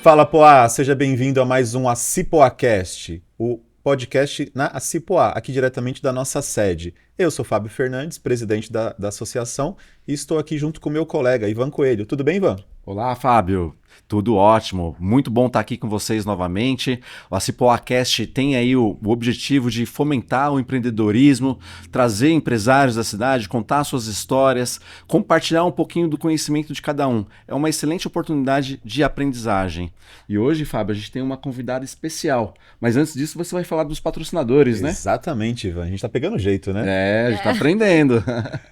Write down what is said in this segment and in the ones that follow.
Fala, Poá! Seja bem-vindo a mais um Acipoacast, o podcast na Acipoá, aqui diretamente da nossa sede. Eu sou Fábio Fernandes, presidente da associação, e estou aqui junto com meu colega Ivan Coelho. Tudo bem, Ivan? Olá, Fábio. Tudo ótimo. Muito bom estar aqui com vocês novamente. O Acipoacast tem aí o objetivo de fomentar o empreendedorismo, trazer empresários da cidade, contar suas histórias, compartilhar um pouquinho do conhecimento de cada um. É uma excelente oportunidade de aprendizagem. E hoje, Fábio, a gente tem uma convidada especial. Mas antes disso, você vai falar dos patrocinadores, né? Exatamente, Ivan. A gente tá pegando jeito, né? A gente tá aprendendo.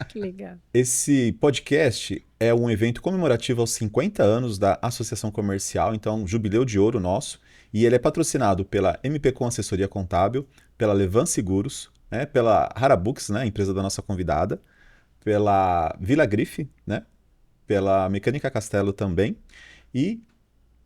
Que legal. Esse podcast é um evento comemorativo aos 50 anos da Associação Comercial, então jubileu de ouro nosso, e ele é patrocinado pela MP Com Assessoria Contábil, pela Levan Seguros, né, pela Harabooks, né, empresa da nossa convidada, pela Vila Grife, né, pela Mecânica Castelo também, e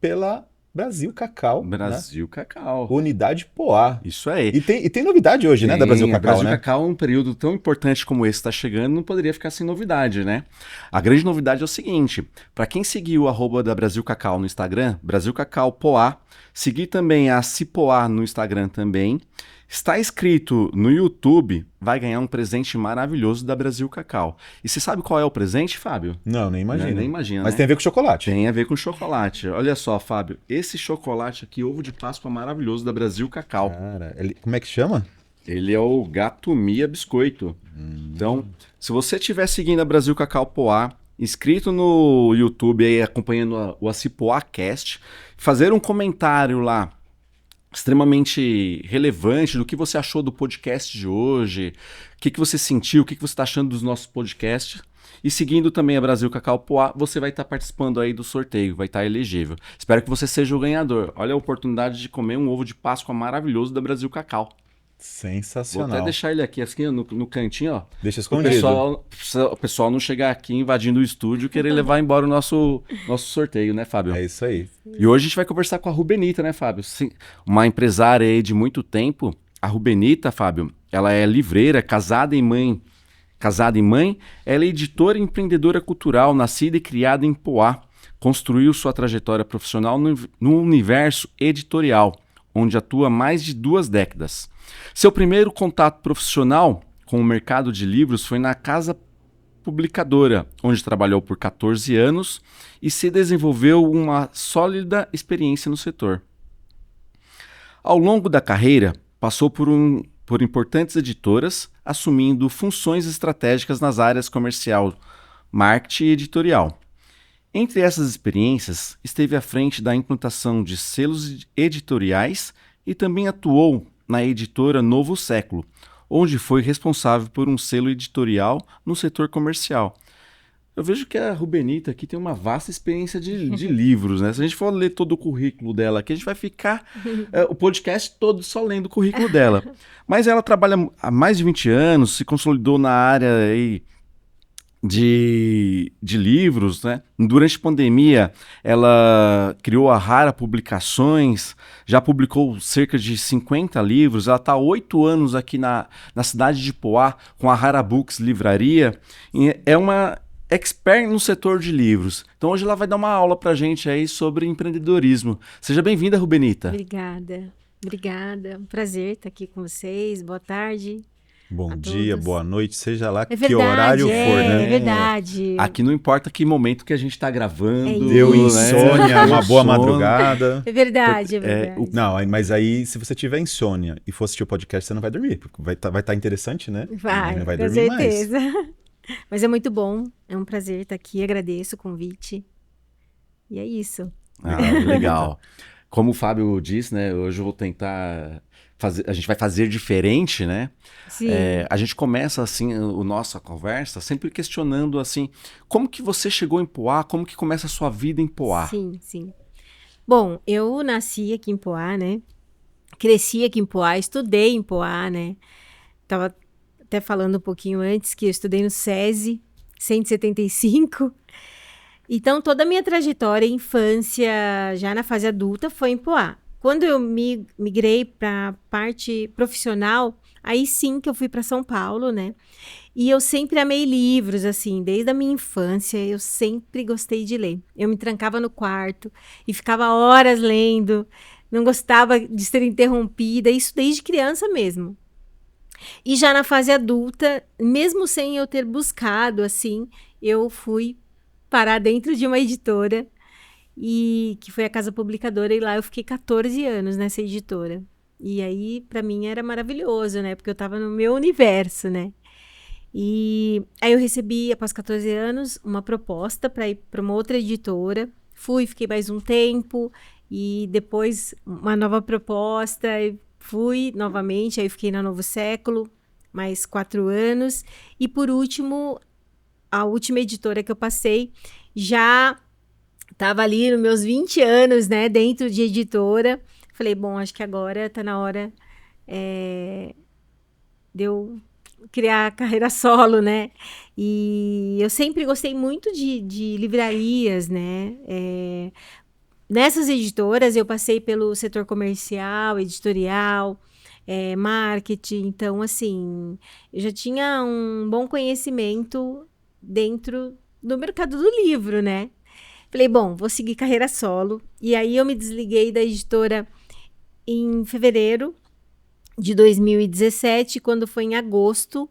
pela Brasil Cacau, Brasil Cacau. Unidade Poá. Isso aí. E tem novidade hoje, né, da Brasil Cacau, Brasil né? Cacau, um período tão importante como esse está chegando, não poderia ficar sem novidade, né? A grande novidade é o seguinte, para quem seguiu o @ da Brasil Cacau no Instagram, Brasil Cacau Poá, seguir também a Cipoá no Instagram também, está inscrito no YouTube, vai ganhar um presente maravilhoso da Brasil Cacau. E você sabe qual é o presente, Fábio? Não, nem imagino. Nem imagina, Mas né? tem a ver com chocolate. Tem a ver com chocolate. Olha só, Fábio, esse chocolate aqui, ovo de Páscoa maravilhoso da Brasil Cacau. Cara, como é que chama? Ele é o Gato Mia Biscoito. Então, se você estiver seguindo a Brasil Cacau Poá, inscrito no YouTube aí, acompanhando o Acipoacast, fazer um comentário lá extremamente relevante do que você achou do podcast de hoje, o que você sentiu, o que você está achando dos nossos podcasts. E seguindo também a Brasil Cacau Poá, você vai estar participando aí do sorteio, vai estar elegível. Espero que você seja o ganhador. Olha a oportunidade de comer um ovo de Páscoa maravilhoso da Brasil Cacau. Sensacional. Vou até deixar ele aqui assim, no cantinho, ó. Deixa escondido. O pessoal não chegar aqui invadindo o estúdio e querer levar embora o nosso sorteio, né, Fábio? É isso aí. E hoje a gente vai conversar com a Rubenita, né, Fábio? Sim, uma empresária aí de muito tempo. A Rubenita, Fábio, ela é livreira, casada em mãe, ela é editora e empreendedora cultural, nascida e criada em Poá. Construiu sua trajetória profissional no universo editorial, onde atua há mais de 2 décadas. Seu primeiro contato profissional com o mercado de livros foi na Casa Publicadora, onde trabalhou por 14 anos e se desenvolveu uma sólida experiência no setor. Ao longo da carreira, passou por importantes editoras, assumindo funções estratégicas nas áreas comercial, marketing e editorial. Entre essas experiências, esteve à frente da implantação de selos editoriais e também atuou na editora Novo Século, onde foi responsável por um selo editorial no setor comercial. Eu vejo que a Rubenita aqui tem uma vasta experiência de livros, né? Se a gente for ler todo o currículo dela aqui, a gente vai ficar o podcast todo só lendo o currículo dela. Mas ela trabalha há mais de 20 anos, se consolidou na área aí de livros, né? Durante a pandemia, ela criou a Rara Publicações, já publicou cerca de 50 livros, ela está há 8 anos aqui na cidade de Poá, com a Harabooks Livraria, e é uma expert no setor de livros. Então hoje ela vai dar uma aula pra gente aí sobre empreendedorismo. Seja bem-vinda, Rubenita. Obrigada. Um prazer estar aqui com vocês. Boa tarde. Bom dia, boa noite, seja lá É verdade, que horário for, né? É verdade. Aqui não importa que momento que a gente está gravando. Deu isso. insônia, uma boa madrugada. É verdade. Não, mas aí se você tiver insônia e for assistir o podcast, você não vai dormir, porque vai tá interessante, né? Vai, não vai com dormir certeza. Mas é muito bom, é um prazer estar aqui, agradeço o convite. E é isso. Legal. Como o Fábio disse, né? Hoje eu vou tentar fazer, a gente vai fazer diferente, né? Sim. A gente começa assim a nossa conversa sempre questionando assim, como que você chegou em Poá, como que começa a sua vida em Poá? Sim. Bom, eu nasci aqui em Poá, né? Cresci aqui em Poá, estudei em Poá, né? Tava até falando um pouquinho antes que eu estudei no SESI 175. Então, toda a minha trajetória, infância, já na fase adulta, foi em Poá. Quando eu migrei para a parte profissional, Aí sim que eu fui para São Paulo, né? E eu sempre amei livros, assim, desde a minha infância, eu sempre gostei de ler. Eu me trancava no quarto e ficava horas lendo, não gostava de ser interrompida, isso desde criança mesmo. E já na fase adulta, mesmo sem eu ter buscado, assim, eu fui parar dentro de uma editora, e que foi a Casa Publicadora, e lá eu fiquei 14 anos nessa editora. E aí, para mim, era maravilhoso, né? Porque eu estava no meu universo, né? E aí eu recebi, após 14 anos, uma proposta para ir para uma outra editora. Fui, fiquei mais um tempo, e depois uma nova proposta, e fui novamente, aí fiquei na Novo Século, mais 4 anos. E por último, a última editora que eu passei, já estava ali nos meus 20 anos, né, dentro de editora. Falei, bom, acho que agora está na hora de eu criar a carreira solo, né? E eu sempre gostei muito de livrarias, né? Nessas editoras eu passei pelo setor comercial, editorial, marketing. Então, assim, eu já tinha um bom conhecimento dentro do mercado do livro, né? Falei, bom, vou seguir carreira solo. E aí eu me desliguei da editora em fevereiro de 2017, quando foi em agosto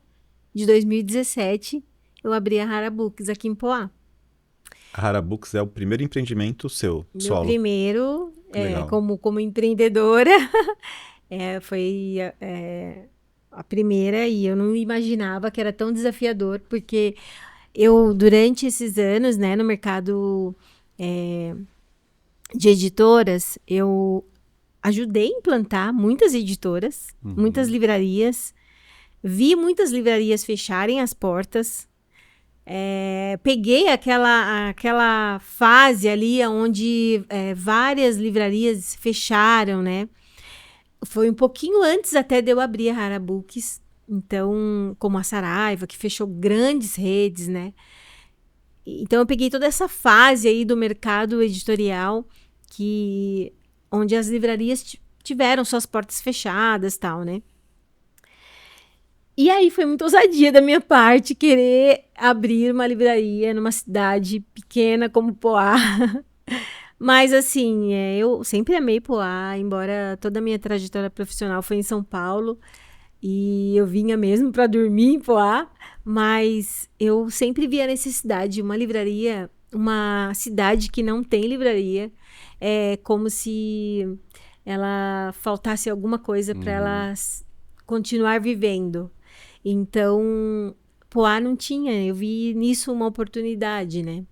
de 2017, eu abri a Rara Books aqui em Poá. A Rara Books é o primeiro empreendimento seu, Meu solo. primeiro, Legal. como empreendedora, foi a primeira, e eu não imaginava que era tão desafiador, porque eu, durante esses anos, né, no mercado de editoras, eu ajudei a implantar muitas editoras, muitas livrarias, vi muitas livrarias fecharem as portas, peguei aquela fase ali onde várias livrarias fecharam, né? Foi um pouquinho antes até de eu abrir a Rara Books, então, como a Saraiva, que fechou grandes redes, né? Então, eu peguei toda essa fase aí do mercado editorial, onde as livrarias tiveram suas portas fechadas, tal, né? E aí foi muito ousadia da minha parte querer abrir uma livraria numa cidade pequena como Poá. Mas, assim, eu sempre amei Poá, embora toda a minha trajetória profissional foi em São Paulo, e eu vinha mesmo para dormir em Poá, mas eu sempre vi a necessidade de uma livraria, uma cidade que não tem livraria, é como se ela faltasse alguma coisa para ela continuar vivendo. Então, Poá não tinha, eu vi nisso uma oportunidade, né?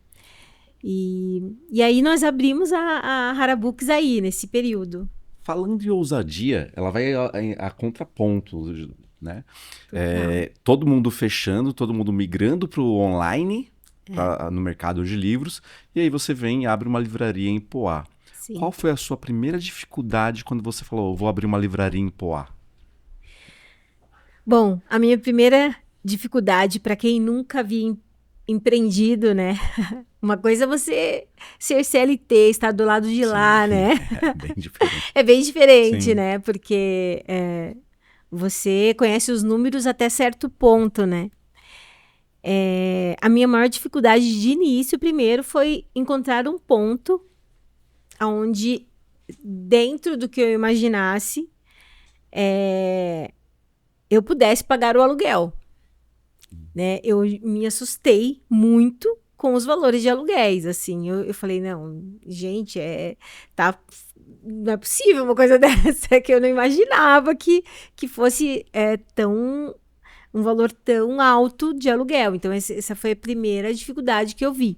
E aí nós abrimos a Rara Books aí, nesse período. Falando em ousadia, ela vai a contraponto, né? Todo mundo fechando, todo mundo migrando para o online, no mercado de livros, e aí você vem e abre uma livraria em Poá. Sim. Qual foi a sua primeira dificuldade quando você falou, vou abrir uma livraria em Poá? Bom, a minha primeira dificuldade, para quem nunca havia empreendido, né? Uma coisa é você ser CLT, estar do lado de lá, né? É bem diferente. É bem diferente, Sim. né? Porque você conhece os números até certo ponto, né? A minha maior dificuldade de início, primeiro, foi encontrar um ponto onde, dentro do que eu imaginasse, eu pudesse pagar o aluguel, né? Eu me assustei muito com os valores de aluguéis, assim. Eu falei, não, gente, não é possível uma coisa dessa, que eu não imaginava que fosse um valor tão alto de aluguel. Então, essa foi a primeira dificuldade que eu vi.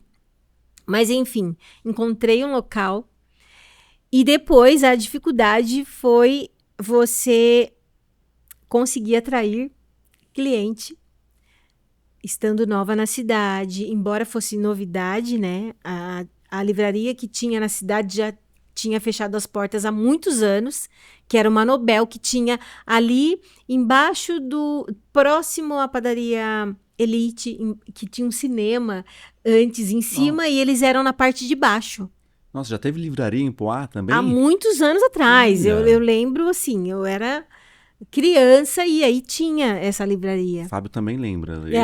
Mas, enfim, encontrei um local, e depois a dificuldade foi você conseguir atrair cliente, estando nova na cidade, embora fosse novidade, né? A livraria que tinha na cidade já tinha fechado as portas há muitos anos, que era uma Nobel, que tinha ali embaixo próximo à padaria Elite, que tinha um cinema antes em cima, e eles eram na parte de baixo. Nossa, já teve livraria em Poá também? Há muitos anos atrás. Olha. Eu lembro, assim, eu era criança e aí tinha essa livraria. Fábio também lembra. Ele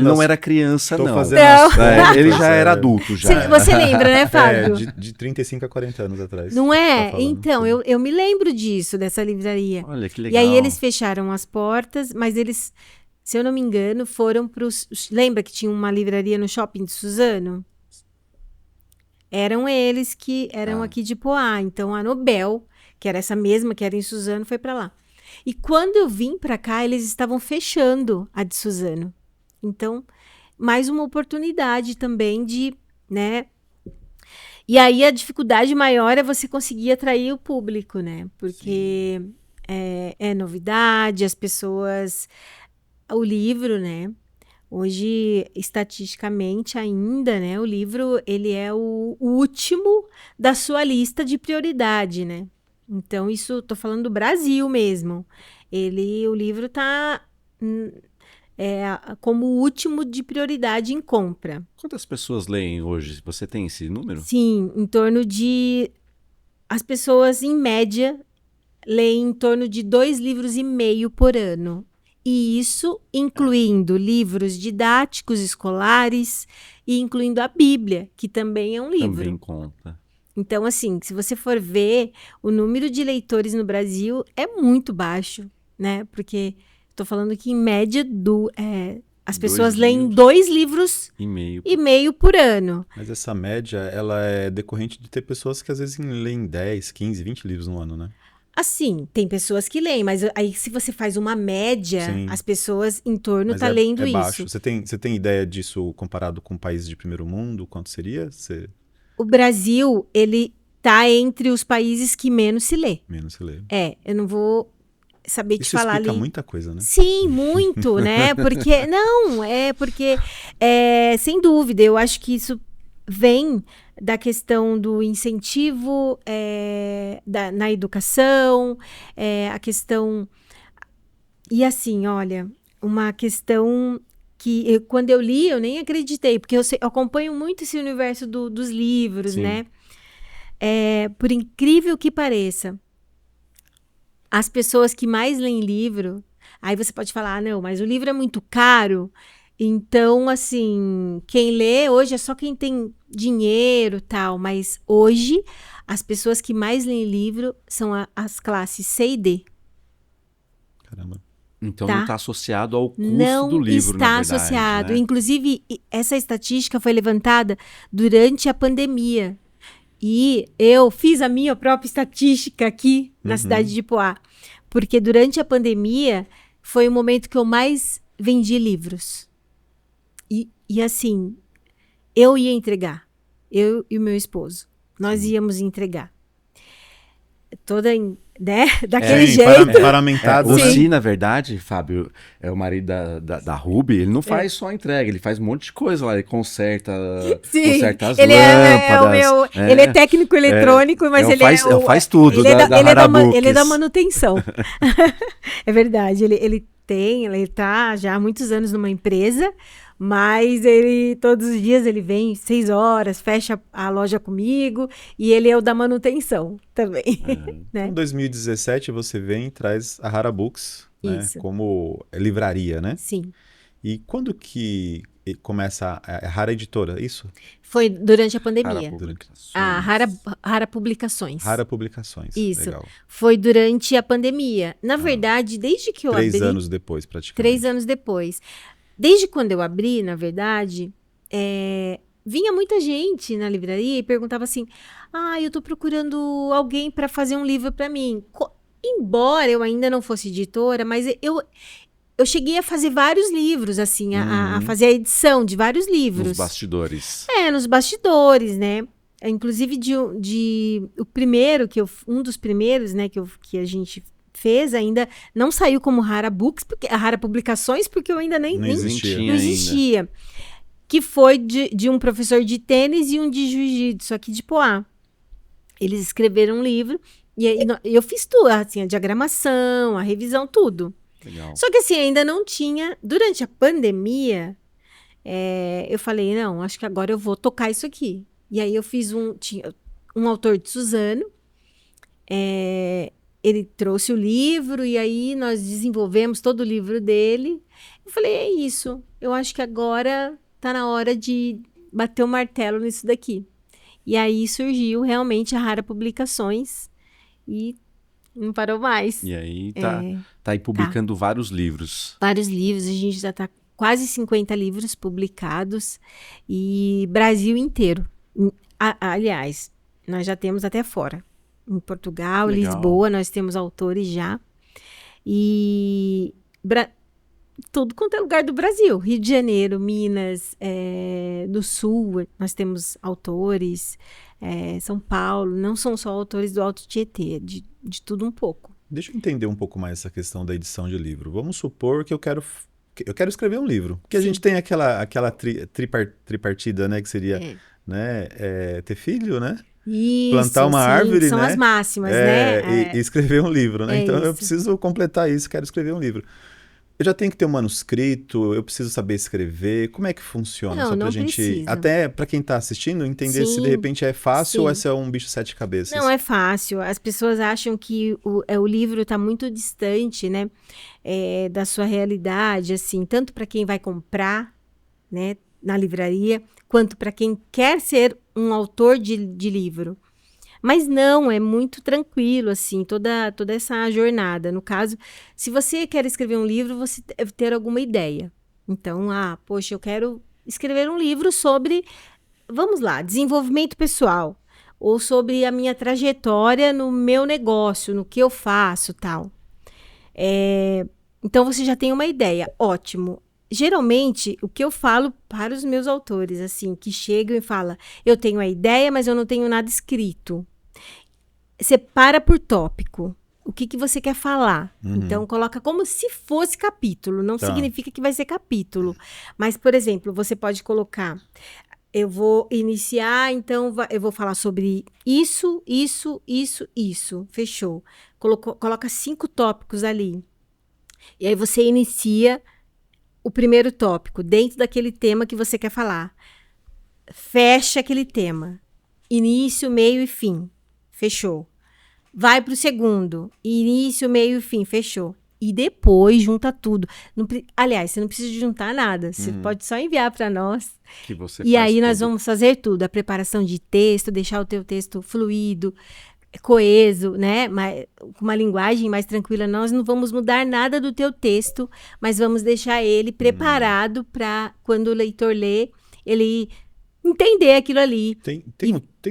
não era criança, Tô não. fazendo Não. as Ele contas, já era adulto, já. Você lembra, né, Fábio? de 35 a 40 anos atrás. Não é? Tá falando. Então, Sim. eu me lembro disso, dessa livraria. Olha, que E legal. aí eles fecharam as portas, mas eles, se eu não me engano, foram para os... Lembra que tinha uma livraria no shopping de Suzano? Eram eles que eram aqui de Poá. Então, a Nobel, que era essa mesma que era em Suzano, foi para lá. E quando eu vim para cá, eles estavam fechando a de Suzano. Então, mais uma oportunidade também de, né? E aí a dificuldade maior é você conseguir atrair o público, né? Porque é novidade, as pessoas... O livro, né? Hoje, estatisticamente ainda, né? O livro, ele é o último da sua lista de prioridade, né? Então, isso, tô falando do Brasil mesmo. O livro tá como o último de prioridade em compra. Quantas pessoas leem hoje? Você tem esse número? Sim, em torno de... As pessoas, em média, leem em torno de 2,5 livros por ano. E isso incluindo livros didáticos escolares e incluindo a Bíblia, que também é um livro. Também conta. Então, assim, se você for ver, o número de leitores no Brasil é muito baixo, né? Porque estou falando que, em média, as pessoas leem 2,5 livros por ano. Mas essa média, ela é decorrente de ter pessoas que às vezes leem 10, 15, 20 livros no ano, né? Assim, tem pessoas que leem, mas aí se você faz uma média, Sim. as pessoas em torno Mas tá lendo é isso. baixo. Você tem ideia disso comparado com países de primeiro mundo? Quanto seria? O Brasil, ele tá entre os países que menos se lê. Menos se lê. Eu não vou saber te Isso falar explica ali. muita coisa, né? Sim, muito, né? Porque sem dúvida, eu acho que isso vem da questão do incentivo na educação, a questão... E assim, olha, uma questão que quando eu li, eu nem acreditei, porque eu acompanho muito esse universo dos livros, Sim. né? Por incrível que pareça, as pessoas que mais leem livro, aí você pode falar, não, mas o livro é muito caro, então, assim, quem lê hoje é só quem tem dinheiro, tal, mas hoje as pessoas que mais leem livro são as classes C e D. Caramba. Então Tá? não está associado ao custo Não do livro, está na verdade, associado. né? Inclusive, essa estatística foi levantada durante a pandemia. E eu fiz a minha própria estatística aqui na cidade de Poá. Porque durante a pandemia foi o momento que eu mais vendi livros. E assim, eu ia entregar. Eu e o meu esposo. Nós íamos entregar. Toda, né? Daquele jeito. Paramentado, O né? Si, na verdade, Fábio, é o marido da Ruby, ele não faz só entrega, ele faz um monte de coisa lá, ele conserta as ele lâmpadas. Ele é técnico eletrônico, mas ele faz tudo ele Harabooks. ele é da manutenção. É verdade, ele tá já há muitos anos numa empresa, mas ele todos os dias ele vem 6 horas, fecha a loja comigo e ele é o da manutenção também. Né? Em 2017 você vem e traz a Harabooks, né, Isso. como livraria, né? Sim. E quando que começa a Hara Editora, isso? Foi durante a pandemia. Publicações. A Hara Publicações. Hara Publicações. Isso. Legal. Foi durante a pandemia. Na verdade, desde que eu 3 abri... anos depois, praticamente. 3 anos depois. Desde quando eu abri, na verdade, vinha muita gente na livraria e perguntava assim, eu tô procurando alguém para fazer um livro para mim. Embora eu ainda não fosse editora, mas eu cheguei a fazer vários livros, assim, a fazer a edição de vários livros. Nos bastidores. Nos bastidores, né? Inclusive o primeiro, um dos primeiros, né, que a gente fez, ainda não saiu como Hara Books, a Hara Publicações, porque eu ainda nem existia. Que foi de um professor de tênis e um de jiu-jitsu aqui de Poá. Eles escreveram um livro e aí eu fiz tudo, assim, a diagramação, a revisão, tudo. Legal. Só que assim, ainda não tinha... Durante a pandemia, eu falei, não, acho que agora eu vou tocar isso aqui. E aí eu fiz tinha um autor de Suzano, ele trouxe o livro e aí nós desenvolvemos todo o livro dele. Eu falei, é isso. Eu acho que agora tá na hora de bater o martelo nisso daqui. E aí surgiu realmente a Rara Publicações e não parou mais. E aí tá aí publicando vários livros. Vários livros, a gente já tá quase 50 livros publicados e Brasil inteiro. Aliás, nós já temos até fora. Em Portugal, Legal. Lisboa, nós temos autores já. E tudo quanto é lugar do Brasil. Rio de Janeiro, Minas, do Sul, nós temos autores. São Paulo, não são só autores do Alto Tietê, de tudo um pouco. Deixa eu entender um pouco mais essa questão da edição de livro. Vamos supor que eu quero escrever um livro. Porque a gente tem aquela tripartida, né? Que seria né, ter filho, né? Isso, plantar uma árvore, são né? as máximas, né? E escrever um livro, né? Então eu isso. preciso completar isso, quero escrever um livro. Eu já tenho que ter um manuscrito, eu preciso saber escrever. Como é que funciona? Não, Só pra não gente, precisa. até pra quem tá assistindo, entender se de repente é fácil ou se é um bicho sete cabeças. Não é fácil. As pessoas acham que o livro está muito distante, né, da sua realidade, assim, tanto para quem vai comprar, né, na livraria, quanto para quem quer ser um autor de livro. Mas não, é muito tranquilo, assim, toda essa jornada. No caso, se você quer escrever um livro, você deve ter alguma ideia. Então, poxa, eu quero escrever um livro sobre, vamos lá, desenvolvimento pessoal. Ou sobre a minha trajetória no meu negócio, no que eu faço, tal. Então, você já tem uma ideia. Ótimo. Geralmente, o que eu falo para os meus autores, assim, que chegam e falam, eu tenho a ideia, mas eu não tenho nada escrito. Separa por tópico. O que você quer falar? Então, coloca como se fosse capítulo. Não significa que vai ser capítulo. Mas, por exemplo, você pode colocar, eu vou iniciar, então eu vou falar sobre isso. Fechou. Coloca 5 tópicos ali. E aí você inicia o primeiro tópico, dentro daquele tema que você quer falar. Fecha aquele tema. Início, meio e fim. Fechou. Vai pro segundo. Início, meio e fim. Fechou. E depois junta tudo. Aliás, você não precisa de juntar nada. Você pode só enviar para nós. Que você e faz aí nós tudo. vamos fazer tudo. A preparação de texto, deixar o teu texto fluido, coeso, né? Com uma linguagem mais tranquila. Nós não vamos mudar nada do teu texto, mas vamos deixar ele preparado para quando o leitor lê, ele entender aquilo ali. Tem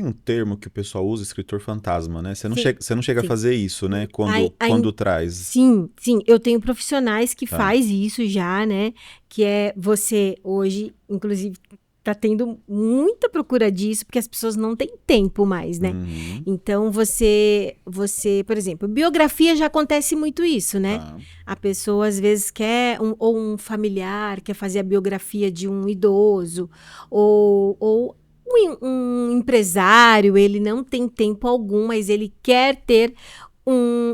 um termo que o pessoal usa, escritor fantasma, né? Você não chega a fazer isso, né? Quando traz. Sim. Eu tenho profissionais que faz isso já, né? Que é você hoje, inclusive, tá tendo muita procura disso, porque as pessoas não têm tempo mais, né? Então, você, por exemplo, biografia já acontece muito isso, né? A pessoa, às vezes, quer, ou um familiar, quer fazer a biografia de um idoso, ou um empresário, ele não tem tempo algum, mas ele quer ter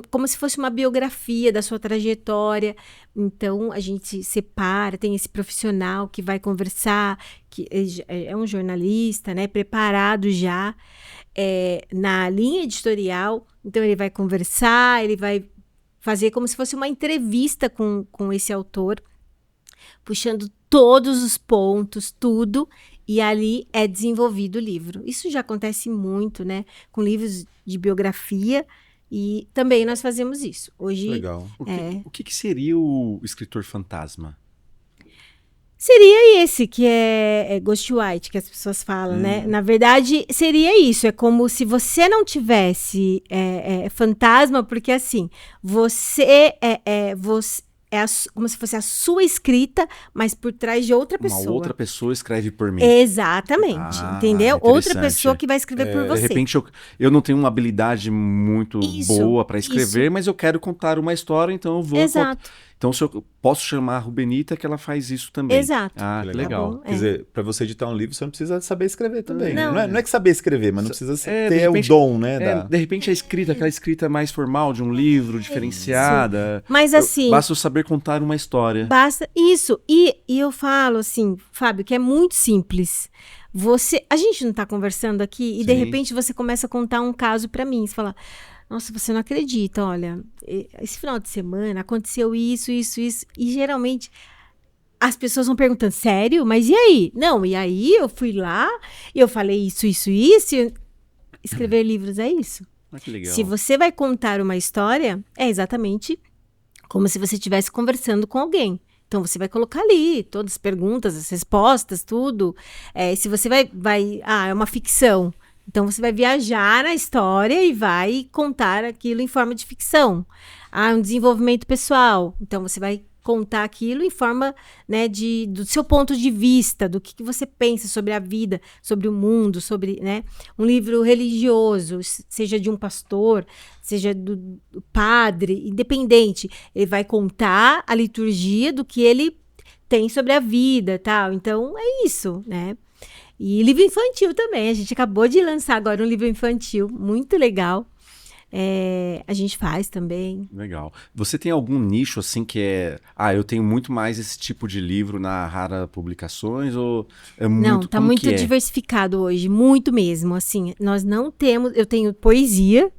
como se fosse uma biografia da sua trajetória. Então, a gente separa, tem esse profissional que vai conversar, que é um jornalista, né, preparado já na linha editorial. Então, ele vai conversar, ele vai fazer como se fosse uma entrevista com esse autor, puxando todos os pontos, tudo, e ali é desenvolvido o livro. Isso já acontece muito, né, com livros de biografia. E também nós fazemos isso. Hoje, legal. O que seria o escritor fantasma? Seria esse que é ghostwrite, que as pessoas falam, né? Na verdade, seria isso. É como se você não tivesse fantasma, porque assim, você como se fosse a sua escrita, mas por trás de outra pessoa. Uma outra pessoa escreve por mim. Exatamente, entendeu? Outra pessoa que vai escrever por você. De repente, eu não tenho uma habilidade muito boa para escrever, mas eu quero contar uma história, então eu vou... Exato. Então, se eu posso chamar a Rubenita, que ela faz isso também. Exato. Ah, que legal. Tá Quer dizer, para você editar um livro, você não precisa saber escrever também. Não. Não é que saber escrever, mas não precisa ter o dom, né? De repente, aquela escrita mais formal de um livro, diferenciada. Mas assim... Basta eu saber contar uma história. Basta isso. E eu falo assim, Fábio, que é muito simples. A gente não tá conversando aqui e de repente você começa a contar um caso para mim. Você fala... nossa, você não acredita, olha, esse final de semana aconteceu isso, isso, isso, e geralmente as pessoas vão perguntando, sério? Mas e aí? Não, e aí eu fui lá, e eu falei isso, isso, isso, escrever livros é isso. Que legal. Se você vai contar uma história, é exatamente como se você estivesse conversando com alguém. Então, você vai colocar ali todas as perguntas, as respostas, tudo. Se você é uma ficção. Então, você vai viajar na história e vai contar aquilo em forma de ficção. Um desenvolvimento pessoal. Então, você vai contar aquilo em forma, né, do seu ponto de vista, do que você pensa sobre a vida, sobre o mundo, sobre, né, um livro religioso, seja de um pastor, seja do padre, independente, ele vai contar a liturgia do que ele tem sobre a vida, tal. Então, é isso, né? E livro infantil também, a gente acabou de lançar agora um livro infantil, muito legal. A gente faz também. Legal. Você tem algum nicho assim que eu tenho muito mais esse tipo de livro na Rara Publicações ou é muito? Não, tá muito diversificado hoje, muito mesmo. Assim, nós não temos. Eu tenho poesia,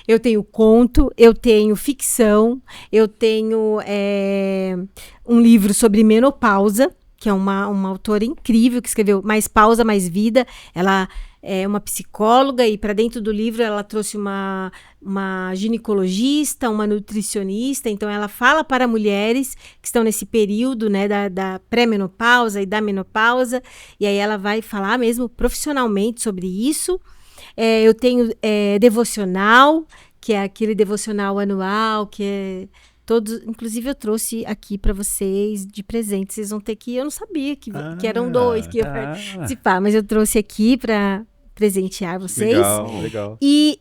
eu tenho conto, eu tenho ficção, eu tenho um livro sobre menopausa, que é uma autora incrível que escreveu Mais Pausa, Mais Vida. Ela é uma psicóloga e para dentro do livro ela trouxe uma ginecologista, uma nutricionista. Então ela fala para mulheres que estão nesse período, né, da pré-menopausa e da menopausa, e aí ela vai falar mesmo profissionalmente sobre isso. Eu tenho devocional, que é aquele devocional anual, que é todos, inclusive eu trouxe aqui para vocês de presente. Vocês vão ter que, eu não sabia que eram 2 que ia participar, mas eu trouxe aqui para presentear vocês. Legal. E,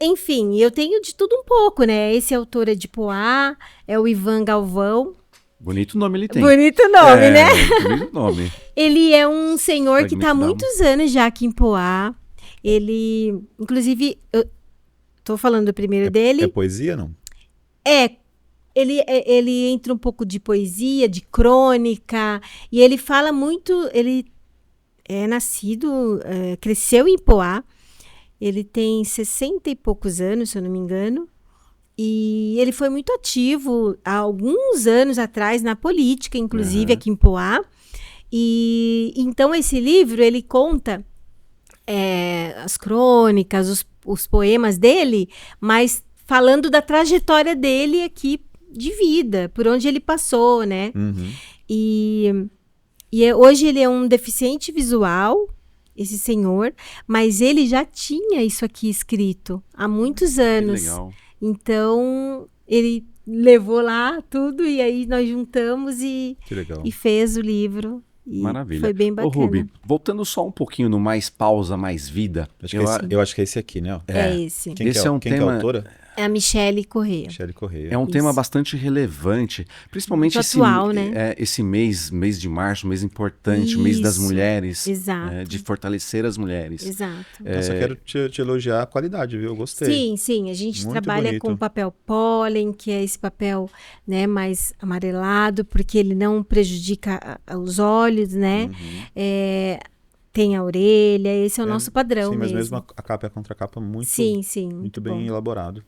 enfim, eu tenho de tudo um pouco, né? Esse autor é de Poá, é o Ivan Galvão. Bonito nome ele tem. Bonito nome, né? Bonito nome. Ele é um senhor que está há muitos anos já aqui em Poá. Ele, inclusive, eu tô falando do primeiro dele. É poesia, não? Ele entra um pouco de poesia, de crônica, e ele fala muito. Ele é nascido, cresceu em Poá. Ele tem 60 e poucos anos, se eu não me engano. E ele foi muito ativo há alguns anos atrás na política, inclusive aqui em Poá. E então esse livro ele conta as crônicas, os poemas dele, mas falando da trajetória dele aqui de vida, por onde ele passou, né? Uhum. E hoje ele é um deficiente visual, esse senhor, mas ele já tinha isso aqui escrito há muitos anos. Que legal. Então, ele levou lá tudo e aí nós juntamos e fez o livro. E maravilha. Foi bem bacana. Ô, Ruby, voltando só um pouquinho no Mais Pausa, Mais Vida. Eu acho que é esse aqui, né? É esse. Quem é a autora? É a Michele Corrêa. É um tema bastante relevante, principalmente atual, né? Esse mês de março, mês importante, mês das mulheres. Exato. De fortalecer as mulheres. Exato. Eu só quero te elogiar a qualidade, viu? Eu gostei. Sim. A gente Muito trabalha bonito. com papel pólen, que é esse papel, né, mais amarelado, porque ele não prejudica os olhos, né? Uhum. Tem a orelha, esse é o nosso padrão. Sim, mas mesmo a capa é a contracapa muito, muito bem bom. elaborado.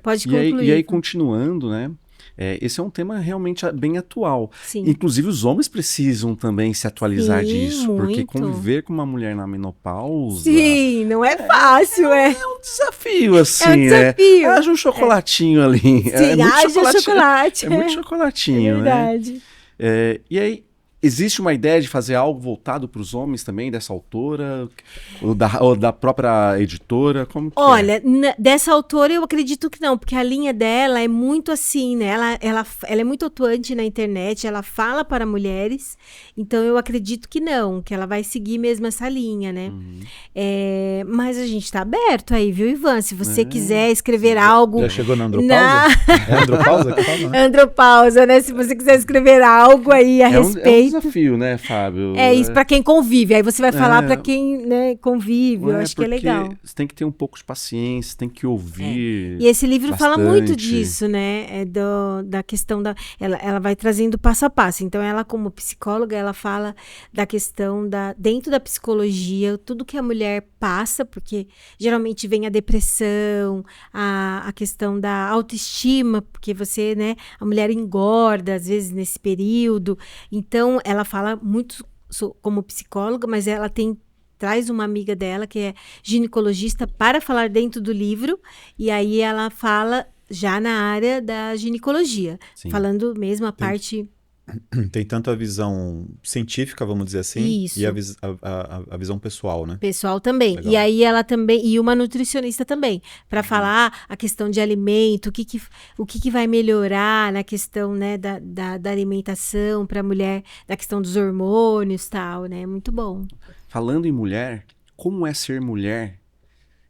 Pode concluir. E aí, continuando, né? Esse é um tema realmente bem atual. Sim. Inclusive, os homens precisam também se atualizar disso. muito. Porque conviver com uma mulher na menopausa... Sim, não é fácil, É um desafio, assim, É um desafio. né? Haja um chocolatinho ali. Sim, haja chocolate. É muito chocolatinho, É verdade. né? E aí, existe uma ideia de fazer algo voltado para os homens também, dessa autora? Ou da própria editora? Como que Olha, dessa autora eu acredito que não, porque a linha dela é muito assim, né? Ela é muito atuante na internet, ela fala para mulheres, então eu acredito que não, que ela vai seguir mesmo essa linha, né? Mas a gente tá aberto aí, viu, Ivan? Se você quiser escrever algo... Já chegou na andropausa? É andropausa que fala, né? Andropausa, né? Se você quiser escrever algo aí a respeito... desafio, né, Fábio? É isso, para quem convive. Aí você vai falar para quem, né, convive. Eu acho que é legal. Você tem que ter um pouco de paciência, tem que ouvir. E esse livro fala muito bastante. disso, né? Da questão da. Ela vai trazendo passo a passo. Então, ela, como psicóloga, ela fala da questão da. Dentro da psicologia, tudo que a mulher passa, porque geralmente vem a depressão, a questão da autoestima, porque você, né? A mulher engorda, às vezes, nesse período. Então, ela fala muito como psicóloga, mas ela traz uma amiga dela que é ginecologista para falar dentro do livro, e aí ela fala já na área da ginecologia, falando mesmo a parte... Tem tanto a visão científica, vamos dizer assim, Isso. e a visão pessoal, né? Pessoal também. Legal. E aí ela também, e uma nutricionista também, para falar a questão de alimento, o que vai melhorar na questão, né, da alimentação para a mulher, da questão dos hormônios e tal, né? Muito bom. Falando em mulher, como é ser mulher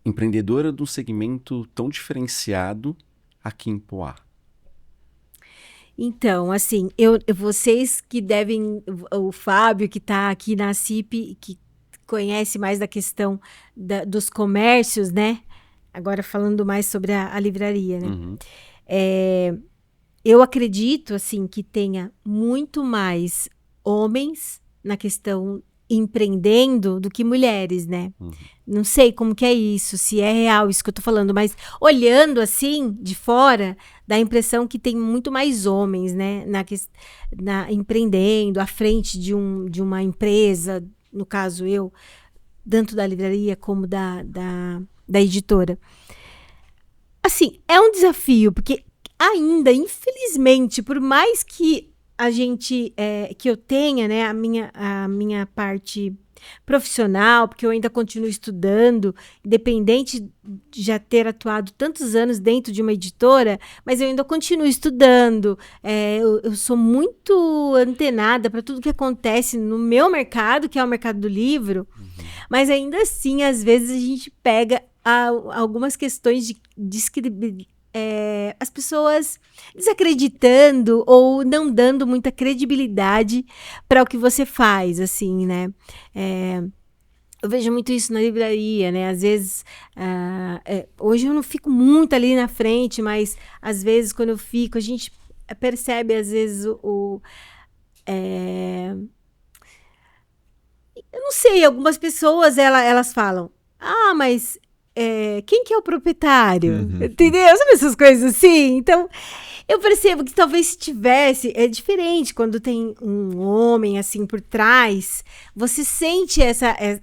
empreendedora de um segmento tão diferenciado aqui em Poá? Então, assim, vocês que devem, o Fábio que está aqui na CIP, que conhece mais da questão dos comércios, né? Agora falando mais sobre a livraria, né? Uhum. Eu acredito, assim, que tenha muito mais homens na questão empreendendo do que mulheres, né? Uhum. Não sei como que é isso, se é real isso que eu tô falando, mas olhando assim, de fora, dá a impressão que tem muito mais homens, né? Empreendendo, à frente de uma empresa, no caso eu, tanto da livraria como da editora. Assim, é um desafio, porque ainda, infelizmente, por mais que a gente, que eu tenha, né, a minha parte profissional, porque eu ainda continuo estudando, independente de já ter atuado tantos anos dentro de uma editora, mas eu ainda continuo estudando. Eu sou muito antenada para tudo que acontece no meu mercado, que é o mercado do livro, mas ainda assim, às vezes, a gente pega algumas questões de as pessoas desacreditando ou não dando muita credibilidade para o que você faz, assim, né? Eu vejo muito isso na livraria, né? Às vezes, hoje eu não fico muito ali na frente, mas às vezes quando eu fico, a gente percebe às vezes eu não sei, algumas pessoas elas falam, mas quem que é o proprietário? Uhum. Entendeu? Sabe essas coisas assim? Então, eu percebo que talvez se tivesse... É diferente quando tem um homem, assim, por trás. Você sente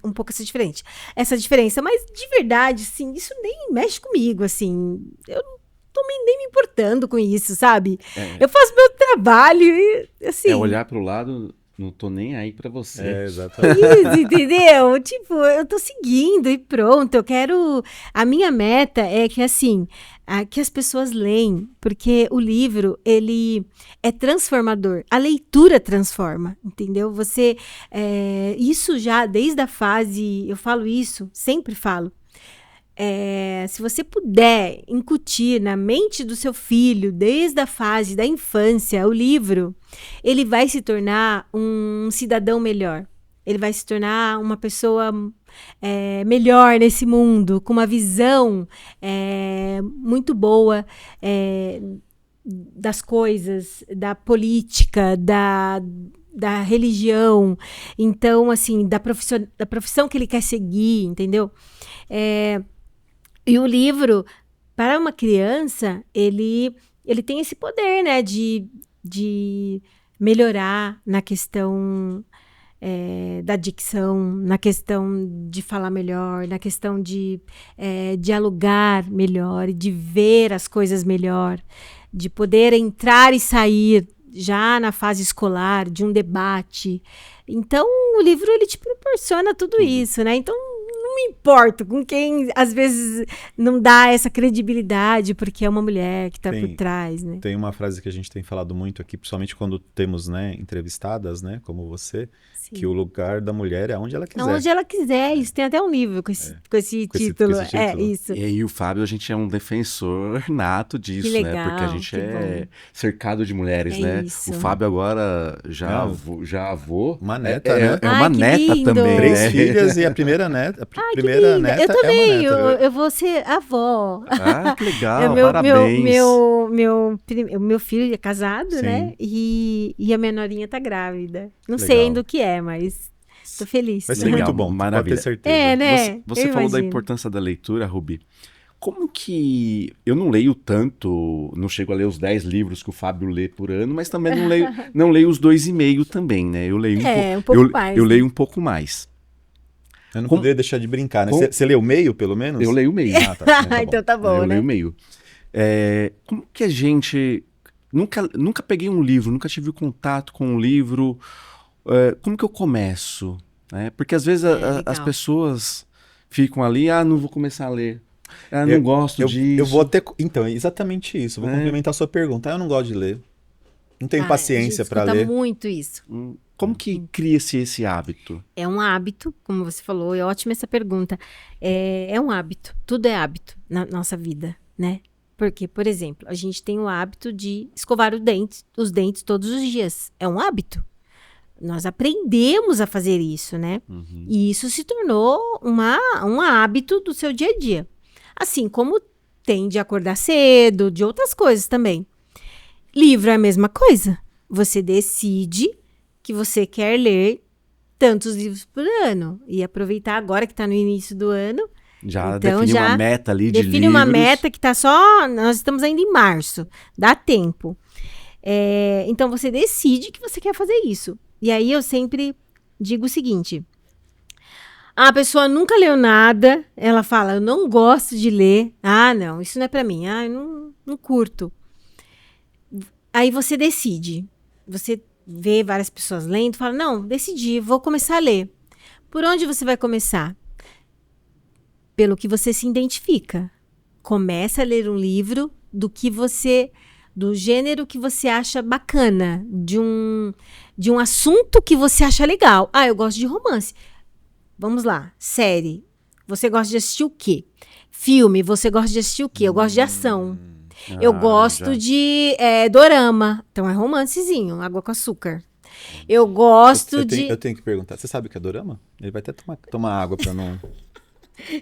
um pouco essa diferença. Mas, de verdade, assim, isso nem mexe comigo, assim. Eu não tô nem me importando com isso, sabe? Eu faço meu trabalho e, assim... olhar pro lado... Não tô nem aí pra você. Exatamente. Isso, entendeu? Tipo, eu tô seguindo e pronto. Eu quero... A minha meta é que, assim, que as pessoas leem, porque o livro, ele é transformador. A leitura transforma, entendeu? Você... isso já, desde a fase... Eu falo isso, sempre falo. Se você puder incutir na mente do seu filho, desde a fase da infância, o livro, ele vai se tornar um cidadão melhor. Ele vai se tornar uma pessoa melhor nesse mundo, com uma visão muito boa das coisas, da política, da religião. Então, assim, da profissão que ele quer seguir, entendeu? E o livro, para uma criança, ele tem esse poder, né, de melhorar na questão da dicção, na questão de falar melhor, na questão de dialogar melhor, de ver as coisas melhor, de poder entrar e sair já na fase escolar, de um debate. Então, o livro, ele te proporciona tudo isso, né? Então, não me importo com quem, às vezes, não dá essa credibilidade, porque é uma mulher que tá por trás, né? Tem uma frase que a gente tem falado muito aqui, principalmente quando temos, né, entrevistadas, né, como você, que o lugar da mulher é onde ela quiser. Onde ela quiser. Isso tem até um livro com esse título. Com esse título. É, isso. E aí o Fábio, a gente é um defensor nato disso, Que né? legal, Porque a gente que é cercado de mulheres, né? isso. O Fábio agora já avô. Uma neta, né? É uma que neta lindo. também, 3 né? filhas e a primeira neta. Que linda. Eu também, eu vou ser avó. Ah, que legal, meu, parabéns. Meu filho é casado, Sim. né? E a menorinha tá grávida. Não sei Legal. ainda o que é, mas tô feliz. Vai ser Legal, muito bom, maravilha. pode ter certeza. É, né? Você Eu falou da imagino. importância da leitura, Rubi. Como que... Eu não leio tanto, não chego a ler os 10 livros que o Fábio lê por ano, mas também não leio os 2,5 também, né? Eu leio um pouco mais. Eu né? leio um pouco mais. Eu não poderia deixar de brincar, né? Como- Você leu meio, pelo menos? Eu leio meio. Ah, tá. Então tá bom. Então tá bom, Eu né? leio meio. Como que a gente... Nunca peguei um livro, nunca tive contato com um livro. Como que eu começo? Né? Porque às vezes as legal. pessoas ficam ali, não vou começar a ler. Não gosto disso. Eu vou até... Então, é exatamente isso. Vou É. complementar a sua pergunta. Eu não gosto de ler. Não tenho Ah, paciência gente, para escuta ler. muito isso. Como que cria-se esse hábito? É um hábito, como você falou, é ótima essa pergunta. É um hábito, tudo é hábito na nossa vida, né? Porque, por exemplo, a gente tem o hábito de escovar os dentes todos os dias. É um hábito. Nós aprendemos a fazer isso, né? E isso se tornou um hábito do seu dia a dia. Assim como tem de acordar cedo, de outras coisas também. Livro é a mesma coisa. Você decide que você quer ler tantos livros por ano. E aproveitar agora que está no início do ano. Já Então, define já uma meta ali de define uma livros. meta que está só... Nós estamos ainda em março. Dá tempo. Então, você decide que você quer fazer isso. E aí, eu sempre digo o seguinte. A pessoa nunca leu nada. Ela fala, eu não gosto de ler. Ah, não, isso não é para mim. Ah, eu não curto. Aí, você decide. Você vê várias pessoas lendo, fala, não, decidi, vou começar a ler. Por onde você vai começar? Pelo que você se identifica. Começa a ler um livro do gênero que você acha bacana, de um assunto que você acha legal. Ah, eu gosto de romance. Vamos lá, série. Você gosta de assistir o quê? Filme, você gosta de assistir o quê? Eu gosto de ação. Eu gosto de dorama. Então é romancezinho, água com açúcar. Eu gosto de... Eu tenho que perguntar. Você sabe o que é dorama? Ele vai até tomar água para não...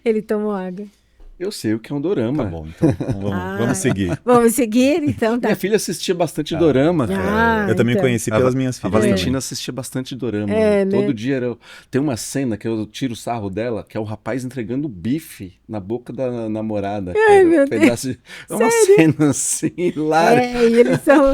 Ele tomou água. Eu sei o que é um dorama. Tá bom, então vamos seguir. Vamos seguir? Então tá. Minha filha assistia bastante dorama. Eu também conheci pelas minhas A filhas Valentina também. assistia bastante dorama. Né? Todo dia tem uma cena que eu tiro o sarro dela, que é o rapaz entregando bife na boca da namorada. Ai, meu Deus. É uma cena assim, hilária. E eles são...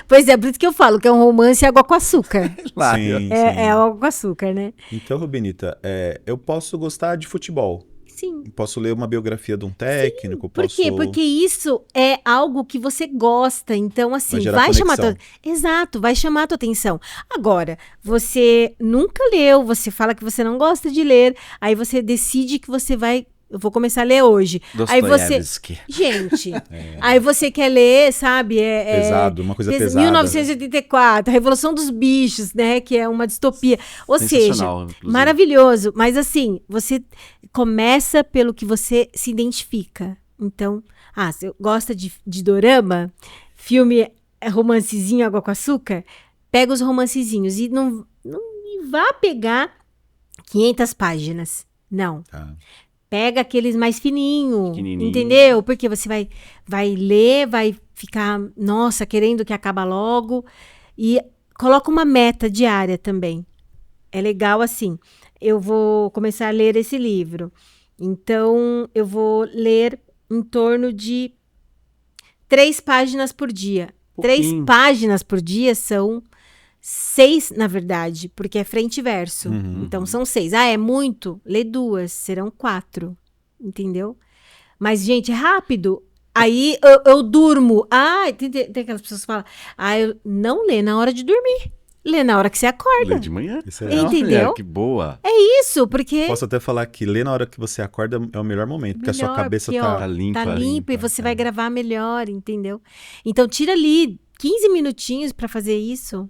Pois é, por isso que eu falo que é um romance água com açúcar. Hilária. Sim, É água com açúcar, né? Então, Rubinita, eu posso gostar de futebol. Sim. Posso ler uma biografia de um técnico, Por posso... quê? Porque isso é algo que você gosta. Então, assim, Vai gerar vai chamar conexão. Exato, vai chamar a tua atenção. Agora, você nunca leu, você fala que você não gosta de ler, aí você decide que você vai... Eu vou começar a ler hoje. Aí você... Dostoiévski. Gente, aí você quer ler, sabe? Pesado, uma coisa pesada. 1984, a Revolução dos Bichos, né? Que é uma distopia. Ou seja, Sensacional, inclusive. maravilhoso. Mas assim, você começa pelo que você se identifica. Então, você gosta de dorama? Filme romancezinho, água com açúcar? Pega os romancezinhos e não vá pegar 500 páginas. Não. Tá. Pega aqueles mais Pequenininho. entendeu? Porque você vai ler, vai ficar, nossa, querendo que acabe logo. E coloca uma meta diária também. É legal assim. Eu vou começar a ler esse livro. Então, eu vou ler em torno de 3 páginas por dia. Pouquinho. 3 páginas por dia são 6, na verdade, porque é frente e verso. Então, são 6. É muito? Lê 2, serão 4. Entendeu? Mas, gente, é rápido. Aí, eu durmo. Tem aquelas pessoas que falam, eu não lê na hora de dormir. Lê na hora que você acorda. Lê de manhã. Excelente. Entendeu? Olha, que boa. Isso, porque... Posso até falar que ler na hora que você acorda é o melhor momento, porque a sua Melhor, cabeça porque, ó, tá... limpa. Tá limpa e você vai é. gravar melhor, entendeu? Então tira ali 15 minutinhos pra fazer isso.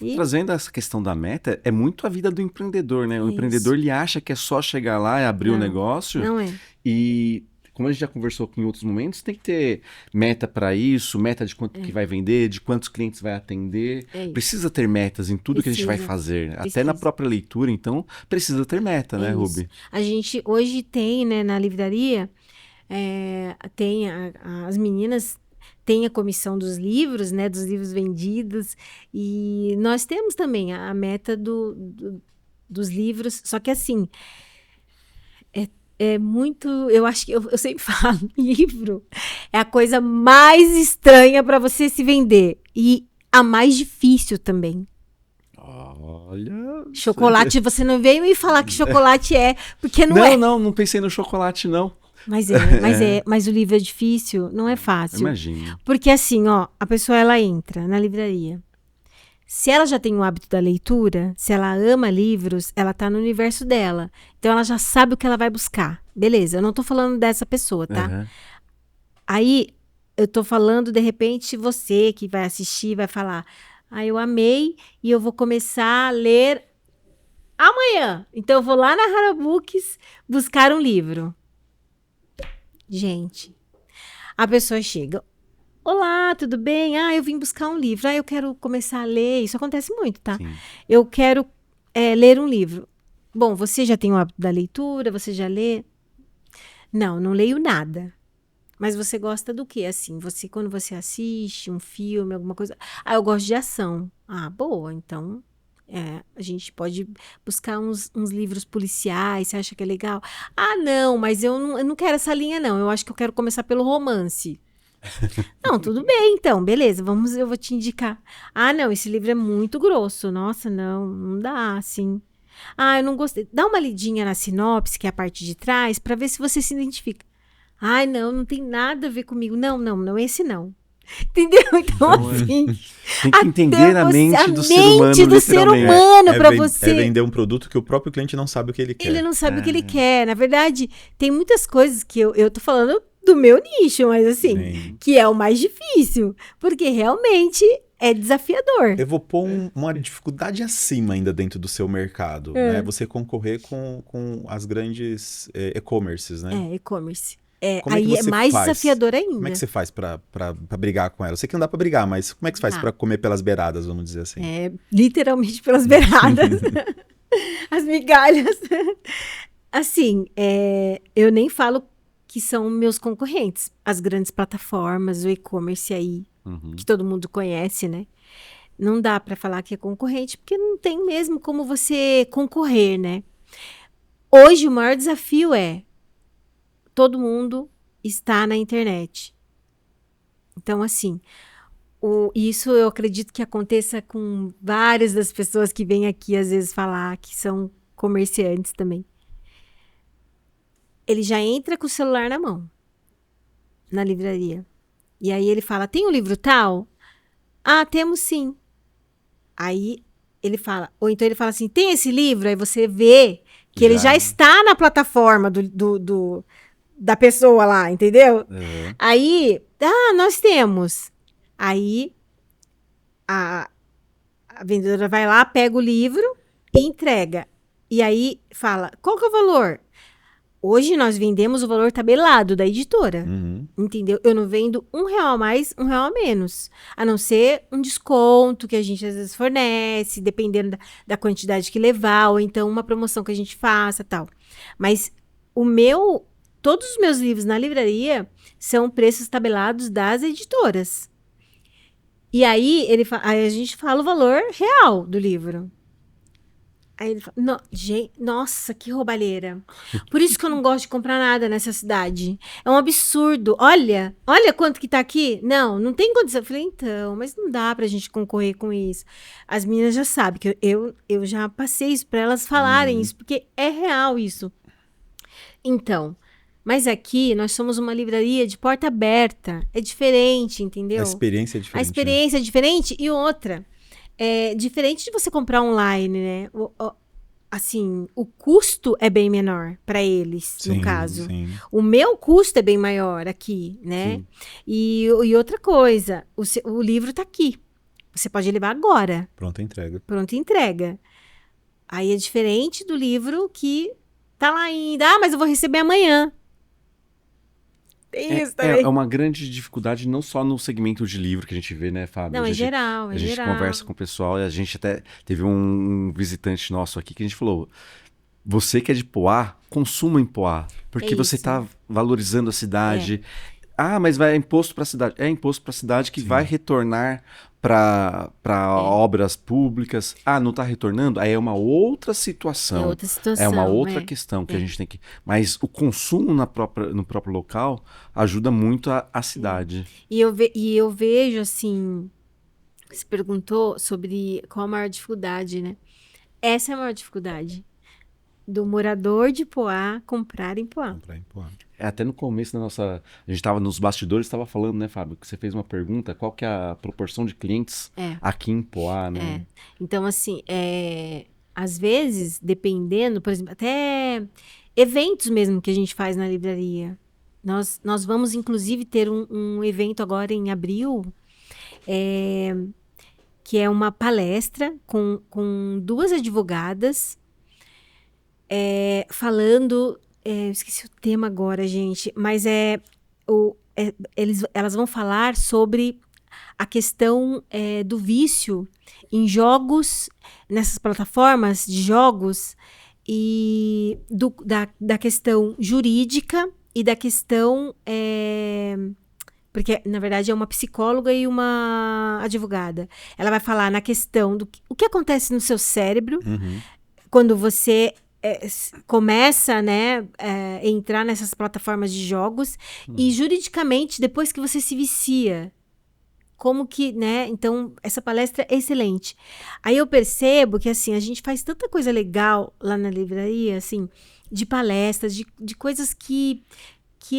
E... Trazendo essa questão da meta, é muito a vida do empreendedor, né? O Isso. empreendedor, ele acha que é só chegar lá e abrir o negócio. Não é. E, como a gente já conversou aqui em outros momentos, tem que ter meta para isso, meta de quanto que vai vender, de quantos clientes vai atender. É isso. Precisa ter metas em tudo que a gente vai fazer. Até Precisa. na própria leitura, então, precisa ter meta, né, isso. Ruby? A gente hoje tem, né, na livraria, tem as meninas têm a comissão dos livros, né, dos livros vendidos, e nós temos também a meta dos livros, só que assim, é muito, eu acho que eu sempre falo, livro é a coisa mais estranha para você se vender, e a mais difícil também. Olha... Chocolate, você não veio me falar que chocolate porque não é. Não pensei no chocolate, não. Mas o livro é difícil, não é fácil. Imagina. Porque assim, ó, a pessoa ela entra na livraria. Se ela já tem o hábito da leitura, se ela ama livros, ela tá no universo dela. Então ela já sabe o que ela vai buscar. Beleza, eu não tô falando dessa pessoa, tá? Uhum. Aí eu tô falando, de repente, você que vai assistir vai falar: eu amei e eu vou começar a ler amanhã. Então eu vou lá na Hara Books buscar um livro. Gente, a pessoa chega: olá, tudo bem? Eu vim buscar um livro. Eu quero começar a ler. Isso acontece muito, tá? Sim. Eu quero ler um livro. Bom, você já tem o hábito da leitura? Você já lê? Não leio nada. Mas você gosta do quê? Assim, quando você assiste um filme, alguma coisa... eu gosto de ação. Boa, então... a gente pode buscar uns livros policiais, você acha que é legal? Não, mas eu não quero essa linha, não. Eu acho que eu quero começar pelo romance. Não, tudo bem, então, beleza, eu vou te indicar. Não, esse livro é muito grosso. Nossa, não dá, assim. Eu não gostei. Dá uma lidinha na sinopse, que é a parte de trás, para ver se você se identifica. Não tem nada a ver comigo. Não, esse não. Entendeu? Então, assim... Tem que entender a mente do ser humano, do ser humano para você. É vender um produto que o próprio cliente não sabe o que ele quer. Ele não sabe o que ele quer. Na verdade, tem muitas coisas que eu tô falando do meu nicho, mas assim, Sim. que é o mais difícil. Porque realmente é desafiador. Eu vou pôr uma dificuldade acima ainda dentro do seu mercado. Né? Você concorrer com as grandes e-commerces, né? E-commerce. Aí é mais faz? desafiador ainda. Como é que você faz pra brigar com ela? Eu sei que não dá pra brigar, mas como é que você faz pra comer pelas beiradas, vamos dizer assim? Literalmente pelas beiradas. As migalhas. Assim, eu nem falo que são meus concorrentes. As grandes plataformas, o e-commerce aí, que todo mundo conhece, né? Não dá pra falar que é concorrente, porque não tem mesmo como você concorrer, né? Hoje, o maior desafio todo mundo está na internet. Então, assim, isso eu acredito que aconteça com várias das pessoas que vêm aqui, às vezes, falar que são comerciantes também. Ele já entra com o celular na mão, na livraria. E aí ele fala: tem um livro tal? Temos sim. Aí ele fala, ou então ele fala assim: tem esse livro? Aí você vê que ele já está na plataforma da pessoa lá, entendeu? Aí, nós temos. Aí, a vendedora vai lá, pega o livro e entrega. E aí, fala, qual que é o valor? Hoje, nós vendemos o valor tabelado da editora, entendeu? Eu não vendo R$1 a mais, R$1 a menos. A não ser um desconto que a gente, às vezes, fornece, dependendo da quantidade que levar, ou então uma promoção que a gente faça, tal. Mas todos os meus livros na livraria são preços tabelados das editoras. E aí, aí a gente fala o valor real do livro. Aí ele fala: nossa, que roubalheira. Por isso que eu não gosto de comprar nada nessa cidade. É um absurdo. Olha quanto que tá aqui. Não tem condição. Eu falei: então, mas não dá pra gente concorrer com isso. As meninas já sabem que eu já passei isso pra elas falarem isso, porque é real isso. Então... Mas aqui nós somos uma livraria de porta aberta. É diferente, entendeu? A experiência é diferente. A experiência é diferente. E outra, Diferente de você comprar online, né? Assim, o custo é bem menor para eles, no caso. Sim. O meu custo é bem maior aqui, né? Sim. E outra coisa, o livro tá aqui. Você pode levar agora, Pronta entrega. pronta entrega. Aí é diferente do livro que tá lá ainda. Ah, mas eu vou receber amanhã. Tem isso também. É uma grande dificuldade não só no segmento de livro que a gente vê, né, Fábio? Não, A é gente, geral, é a gente geral. conversa com o pessoal e a gente até teve um visitante nosso aqui que a gente falou: você que é de Poá, consuma em Poá, porque você isso. está valorizando a cidade. Ah, mas vai imposto para a cidade. É imposto para a cidade que Sim. vai retornar para obras públicas. Ah, não está retornando? Aí é uma outra situação. É outra situação. É uma outra questão que a gente tem que. Mas o consumo no próprio local ajuda muito a cidade. E eu vejo, assim, você perguntou sobre qual a maior dificuldade, né? Essa é a maior dificuldade. Do morador de Poá comprar em Poá. Comprar em Poá. Até no começo da nossa. A gente estava nos bastidores, estava falando, né, Fábio? Que você fez uma pergunta: qual que é a proporção de clientes aqui em Poá, né? Então, assim, às vezes, dependendo, por exemplo, até eventos mesmo que a gente faz na livraria. Nós vamos, inclusive, ter um evento agora em abril, que é uma palestra com 2 advogadas falando. Eu esqueci o tema agora, gente, mas elas vão falar sobre a questão do vício em jogos, nessas plataformas de jogos, e da questão jurídica e da questão. Porque, na verdade, é uma psicóloga e uma advogada. Ela vai falar na questão do o que acontece no seu cérebro quando você começa, né, entrar nessas plataformas de jogos e juridicamente depois que você se vicia. Como que, né? Então, essa palestra é excelente. Aí eu percebo que, assim, a gente faz tanta coisa legal lá na livraria, assim, de palestras, de coisas que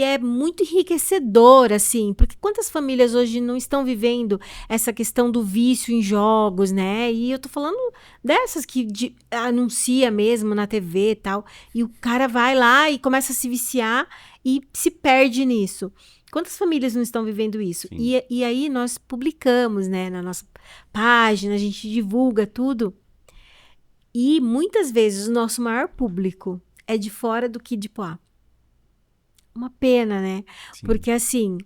é muito enriquecedor, assim, porque quantas famílias hoje não estão vivendo essa questão do vício em jogos, né? E eu tô falando dessas que anuncia mesmo na TV e tal, e o cara vai lá e começa a se viciar e se perde nisso. Quantas famílias não estão vivendo isso? E aí nós publicamos, né, na nossa página, a gente divulga tudo. E muitas vezes o nosso maior público é de fora do que de Poá. Uma pena, né? Sim. Porque, assim,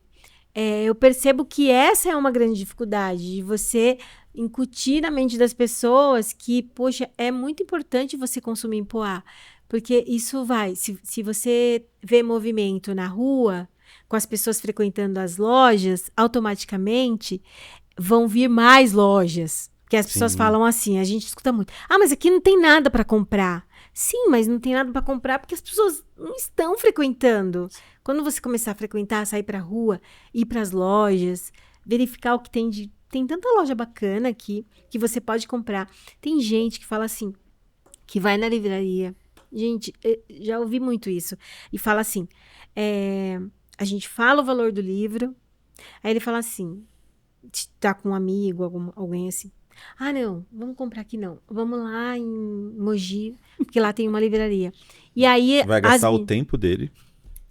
eu percebo que essa é uma grande dificuldade, de você incutir na mente das pessoas que, poxa, é muito importante você consumir em Poá. Porque isso vai, se você vê movimento na rua, com as pessoas frequentando as lojas, automaticamente vão vir mais lojas. Porque as pessoas falam assim, a gente escuta muito. Ah, mas aqui não tem nada para comprar. Sim, mas não tem nada para comprar porque as pessoas não estão frequentando. Quando você começar a frequentar, sair para a rua, ir para as lojas, verificar o que tem de... Tem tanta loja bacana aqui que você pode comprar. Tem gente que fala assim, que vai na livraria. Gente, já ouvi muito isso. E fala assim, a gente fala o valor do livro, aí ele fala assim, tá com um amigo, alguém assim. Ah, não, vamos comprar aqui não. Vamos lá em Mogi, porque lá tem uma livraria. E aí... Vai gastar o tempo dele,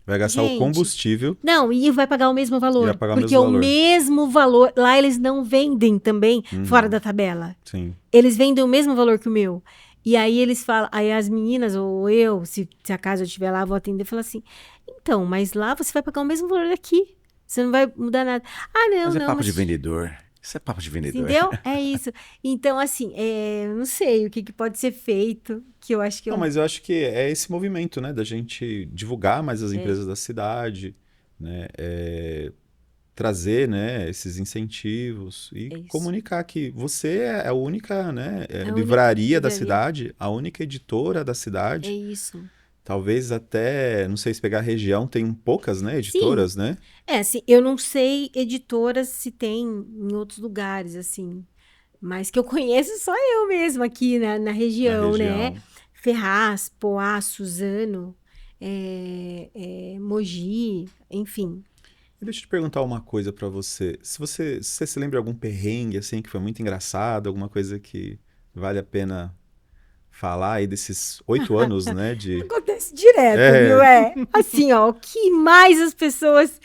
vai gastar o combustível. Não, e vai pagar o mesmo valor. Vai pagar porque o mesmo valor. mesmo valor... Lá eles não vendem também fora da tabela. Sim. Eles vendem o mesmo valor que o meu. E aí eles falam... Aí as meninas, ou eu, se acaso eu estiver lá, vou atender, falo assim, então, mas lá você vai pagar o mesmo valor daqui. Você não vai mudar nada. Ah, não, mas não. É papo de vendedor. Isso é papo de vendedor. Entendeu? É isso. Então, assim, não sei o que pode ser feito, que eu acho que... Não, mas eu acho que é esse movimento, né? Da gente divulgar mais as empresas da cidade, né? Trazer, né, esses incentivos e comunicar que você é a única, né, livraria da cidade, a única editora da cidade. É isso. Talvez até, não sei se pegar a região, tem poucas, né, editoras, né? Assim, eu não sei editoras se tem em outros lugares, assim. Mas que eu conheço só eu mesma aqui na região, né? Ferraz, Poá, Suzano, Mogi, enfim. E deixa eu te perguntar uma coisa pra você. Se você se lembra de algum perrengue, assim, que foi muito engraçado, alguma coisa que vale a pena falar aí desses 8 anos, né, de... Acontece direto, viu? É, Assim, ó, o que mais as pessoas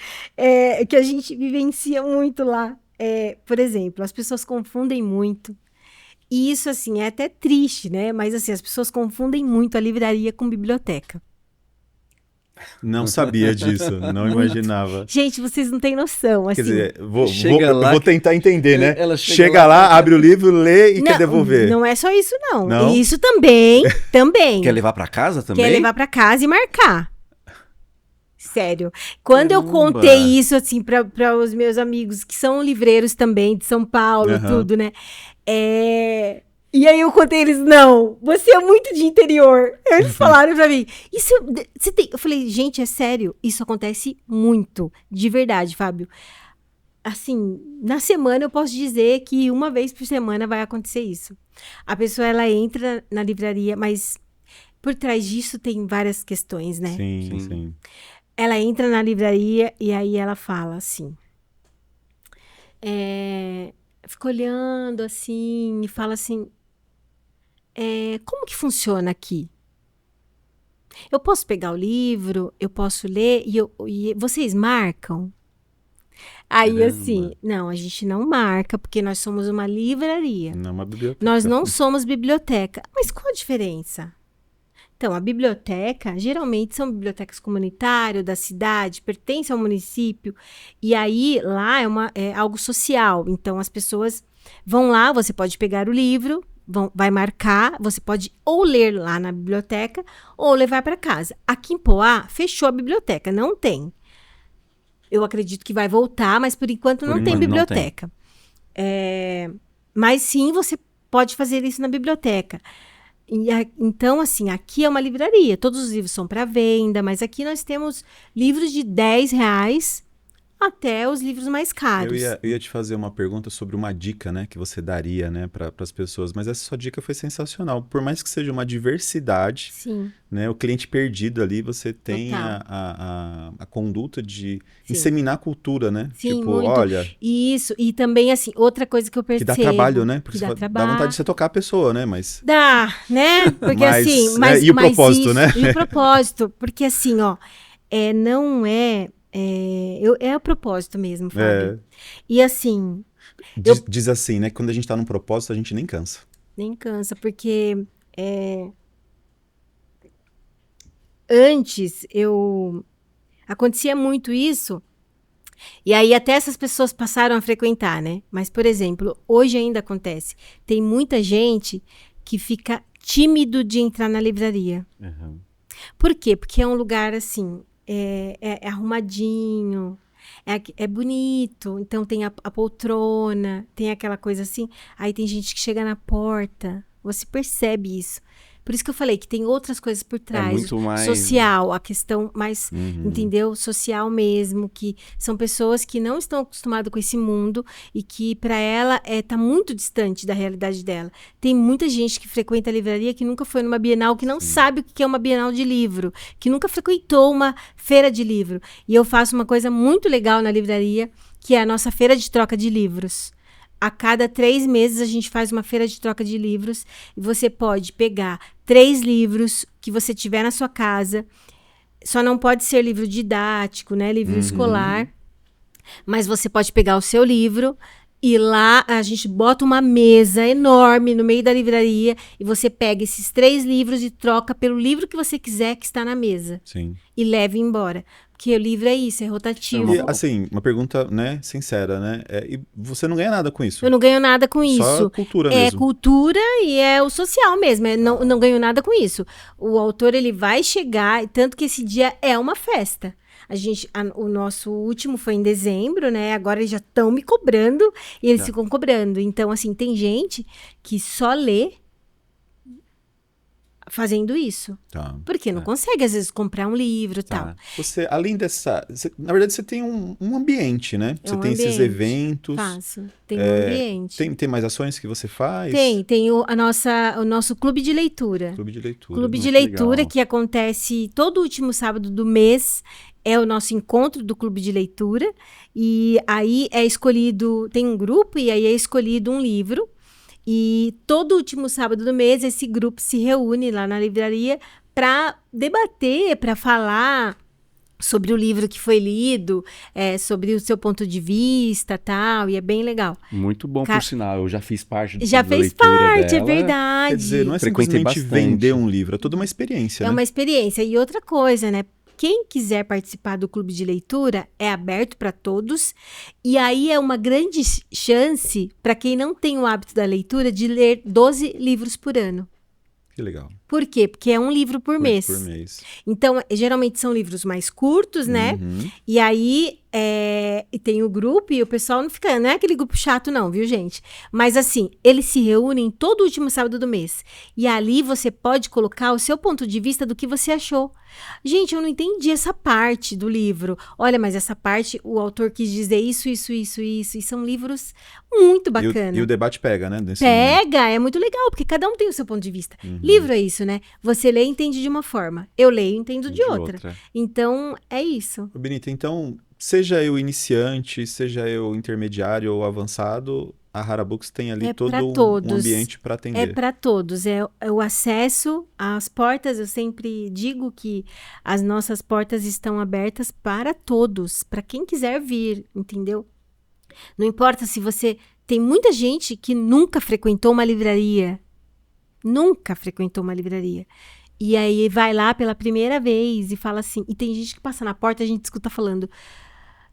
que a gente vivencia muito lá. Por exemplo, as pessoas confundem muito. E isso, assim, é até triste, né? Mas, assim, as pessoas confundem muito a livraria com biblioteca. não sabia disso, não Muito. imaginava. Gente, vocês não têm noção, Quer assim. dizer, Chega eu lá vou tentar entender, né? ela Chega lá, abre o livro, lê e quer devolver. Não é só isso, não. Não? Isso também. Quer levar pra casa também? Quer levar pra casa e marcar. Sério. Quando eu Caramba. contei isso, assim, para os meus amigos, que são livreiros também, de São Paulo, Aham. tudo, né? E aí eu contei eles, não, você é muito de interior. Eles falaram pra mim, isso, você tem... Eu falei, gente, é sério, isso acontece muito, de verdade, Fábio. Assim, na semana eu posso dizer que uma vez por semana vai acontecer isso. A pessoa, ela entra na livraria, mas por trás disso tem várias questões, né? Sim, Sim. sim. Ela entra na livraria e aí ela fala assim, fica olhando assim e fala assim, como que funciona aqui? Eu posso pegar o livro, eu posso ler e vocês marcam? Aí Caramba. assim, não, a gente não marca porque nós somos uma livraria. Não é uma biblioteca. Nós não somos biblioteca. Mas qual a diferença? Então, a biblioteca, geralmente são bibliotecas comunitárias da cidade, pertence ao município, e aí lá é algo social. Então, as pessoas vão lá, você pode pegar o livro, vai marcar, você pode ou ler lá na biblioteca ou levar para casa. Aqui em Poá, fechou a biblioteca, não tem. Eu acredito que vai voltar, mas por enquanto Por não tem enquanto não biblioteca. Mas sim, você pode fazer isso na biblioteca. Então, assim, aqui é uma livraria. Todos os livros são para venda, mas aqui nós temos livros de R$10 até os livros mais caros. Eu ia te fazer uma pergunta sobre uma dica, né, que você daria, né, para as pessoas, mas essa sua dica foi sensacional. Por mais que seja uma diversidade, Sim, né, o cliente perdido ali, você tem Total. a conduta de Sim. inseminar a cultura, né? Sim, Tipo, muito. olha, Isso. E também, assim, outra coisa que eu que percebo. dá trabalho, né? Que Porque dá dá trabalho. vontade de você tocar a pessoa, né? Mas Dá, né? Porque Mas, assim... né, e o propósito, isso, né? E o propósito. Porque assim, ó... Não é... É o propósito mesmo, Fábio. E assim... diz assim, né? Quando a gente tá num propósito, a gente nem cansa. Nem cansa, porque... Antes, acontecia muito isso, e aí até essas pessoas passaram a frequentar, né? Mas, por exemplo, hoje ainda acontece. Tem muita gente que fica tímido de entrar na livraria. Uhum. Por quê? Porque é um lugar, assim, arrumadinho, é bonito, então tem a poltrona, tem aquela coisa assim. Aí tem gente que chega na porta, você percebe isso. Por isso que eu falei que tem outras coisas por trás. muito mais- Social, a questão mais, entendeu? Social mesmo, que são pessoas que não estão acostumadas com esse mundo e que para ela tá muito distante da realidade dela. Tem muita gente que frequenta a livraria que nunca foi numa Bienal, que não sabe o que é uma Bienal de livro, que nunca frequentou uma feira de livro. E eu faço uma coisa muito legal na livraria, que é a nossa feira de troca de livros. A cada 3 meses a gente faz uma feira de troca de livros e você pode pegar 3 livros que você tiver na sua casa. Só não pode ser livro didático, né? Livro escolar. Mas você pode pegar o seu livro e lá a gente bota uma mesa enorme no meio da livraria e você pega esses 3 livros e troca pelo livro que você quiser que está na mesa. Sim. E leve embora. Porque o livro é isso, é rotativo. E, assim, uma pergunta, né, sincera, né? E você não ganha nada com isso. Eu não ganho nada com Só isso. cultura É mesmo. cultura e é o social mesmo. Não ganho nada com isso. O autor, ele vai chegar, tanto que esse dia é uma festa. O nosso último foi em dezembro, né? Agora eles já estão me cobrando e eles ficam cobrando. Então, assim, tem gente que só lê fazendo isso. Tá. Porque não consegue, às vezes, comprar um livro e tal. Tá. Você, além dessa... na verdade, você tem um ambiente, né? É Você um tem esses ambiente. eventos. Faço. Tem um ambiente. Tem mais ações que você faz? Tem o nosso clube de leitura. Clube de leitura. Clube de Muito leitura legal. que acontece todo último sábado do mês. é o nosso encontro do clube de leitura, e aí é escolhido, tem um grupo, e aí é escolhido um livro, e todo último sábado do mês esse grupo se reúne lá na livraria para debater, para falar sobre o livro que foi lido, sobre o seu ponto de vista, tal, e é bem legal. Muito bom, por sinal. Eu já fiz parte do Já clube da fez leitura parte, dela. é verdade. Quer dizer, não é Frequentei simplesmente bastante. vender um livro, é toda uma experiência, É né? uma experiência. E outra coisa, né? Quem quiser participar do clube de leitura é aberto para todos. E aí é uma grande chance para quem não tem o hábito da leitura de ler 12 livros por ano. Que legal. Por quê? Porque é um livro por mês. Por mês. Então, geralmente são livros mais curtos, né? Uhum. E aí, e tem o grupo e o pessoal não é aquele grupo chato não, viu, gente? Mas assim, eles se reúnem todo último sábado do mês. E ali você pode colocar o seu ponto de vista do que você achou. Gente, eu não entendi essa parte do livro. Olha, mas essa parte, o autor quis dizer isso. E são livros muito bacanas. E o debate pega, né? Pega, é muito legal, porque cada um tem o seu ponto de vista. Livro é isso, né? Você lê e entende de uma forma. Eu leio e entendo de outra. Então, é isso. Benita, então, seja eu iniciante, seja eu intermediário ou avançado, a Hara Books tem ali todo um ambiente para atender. É para todos. É o acesso às portas. Eu sempre digo que as nossas portas estão abertas para todos, para quem quiser vir, entendeu? Não importa se você... Tem muita gente que nunca frequentou uma livraria. Nunca frequentou uma livraria. E aí vai lá pela primeira vez e fala assim... E tem gente que passa na porta e a gente escuta falando...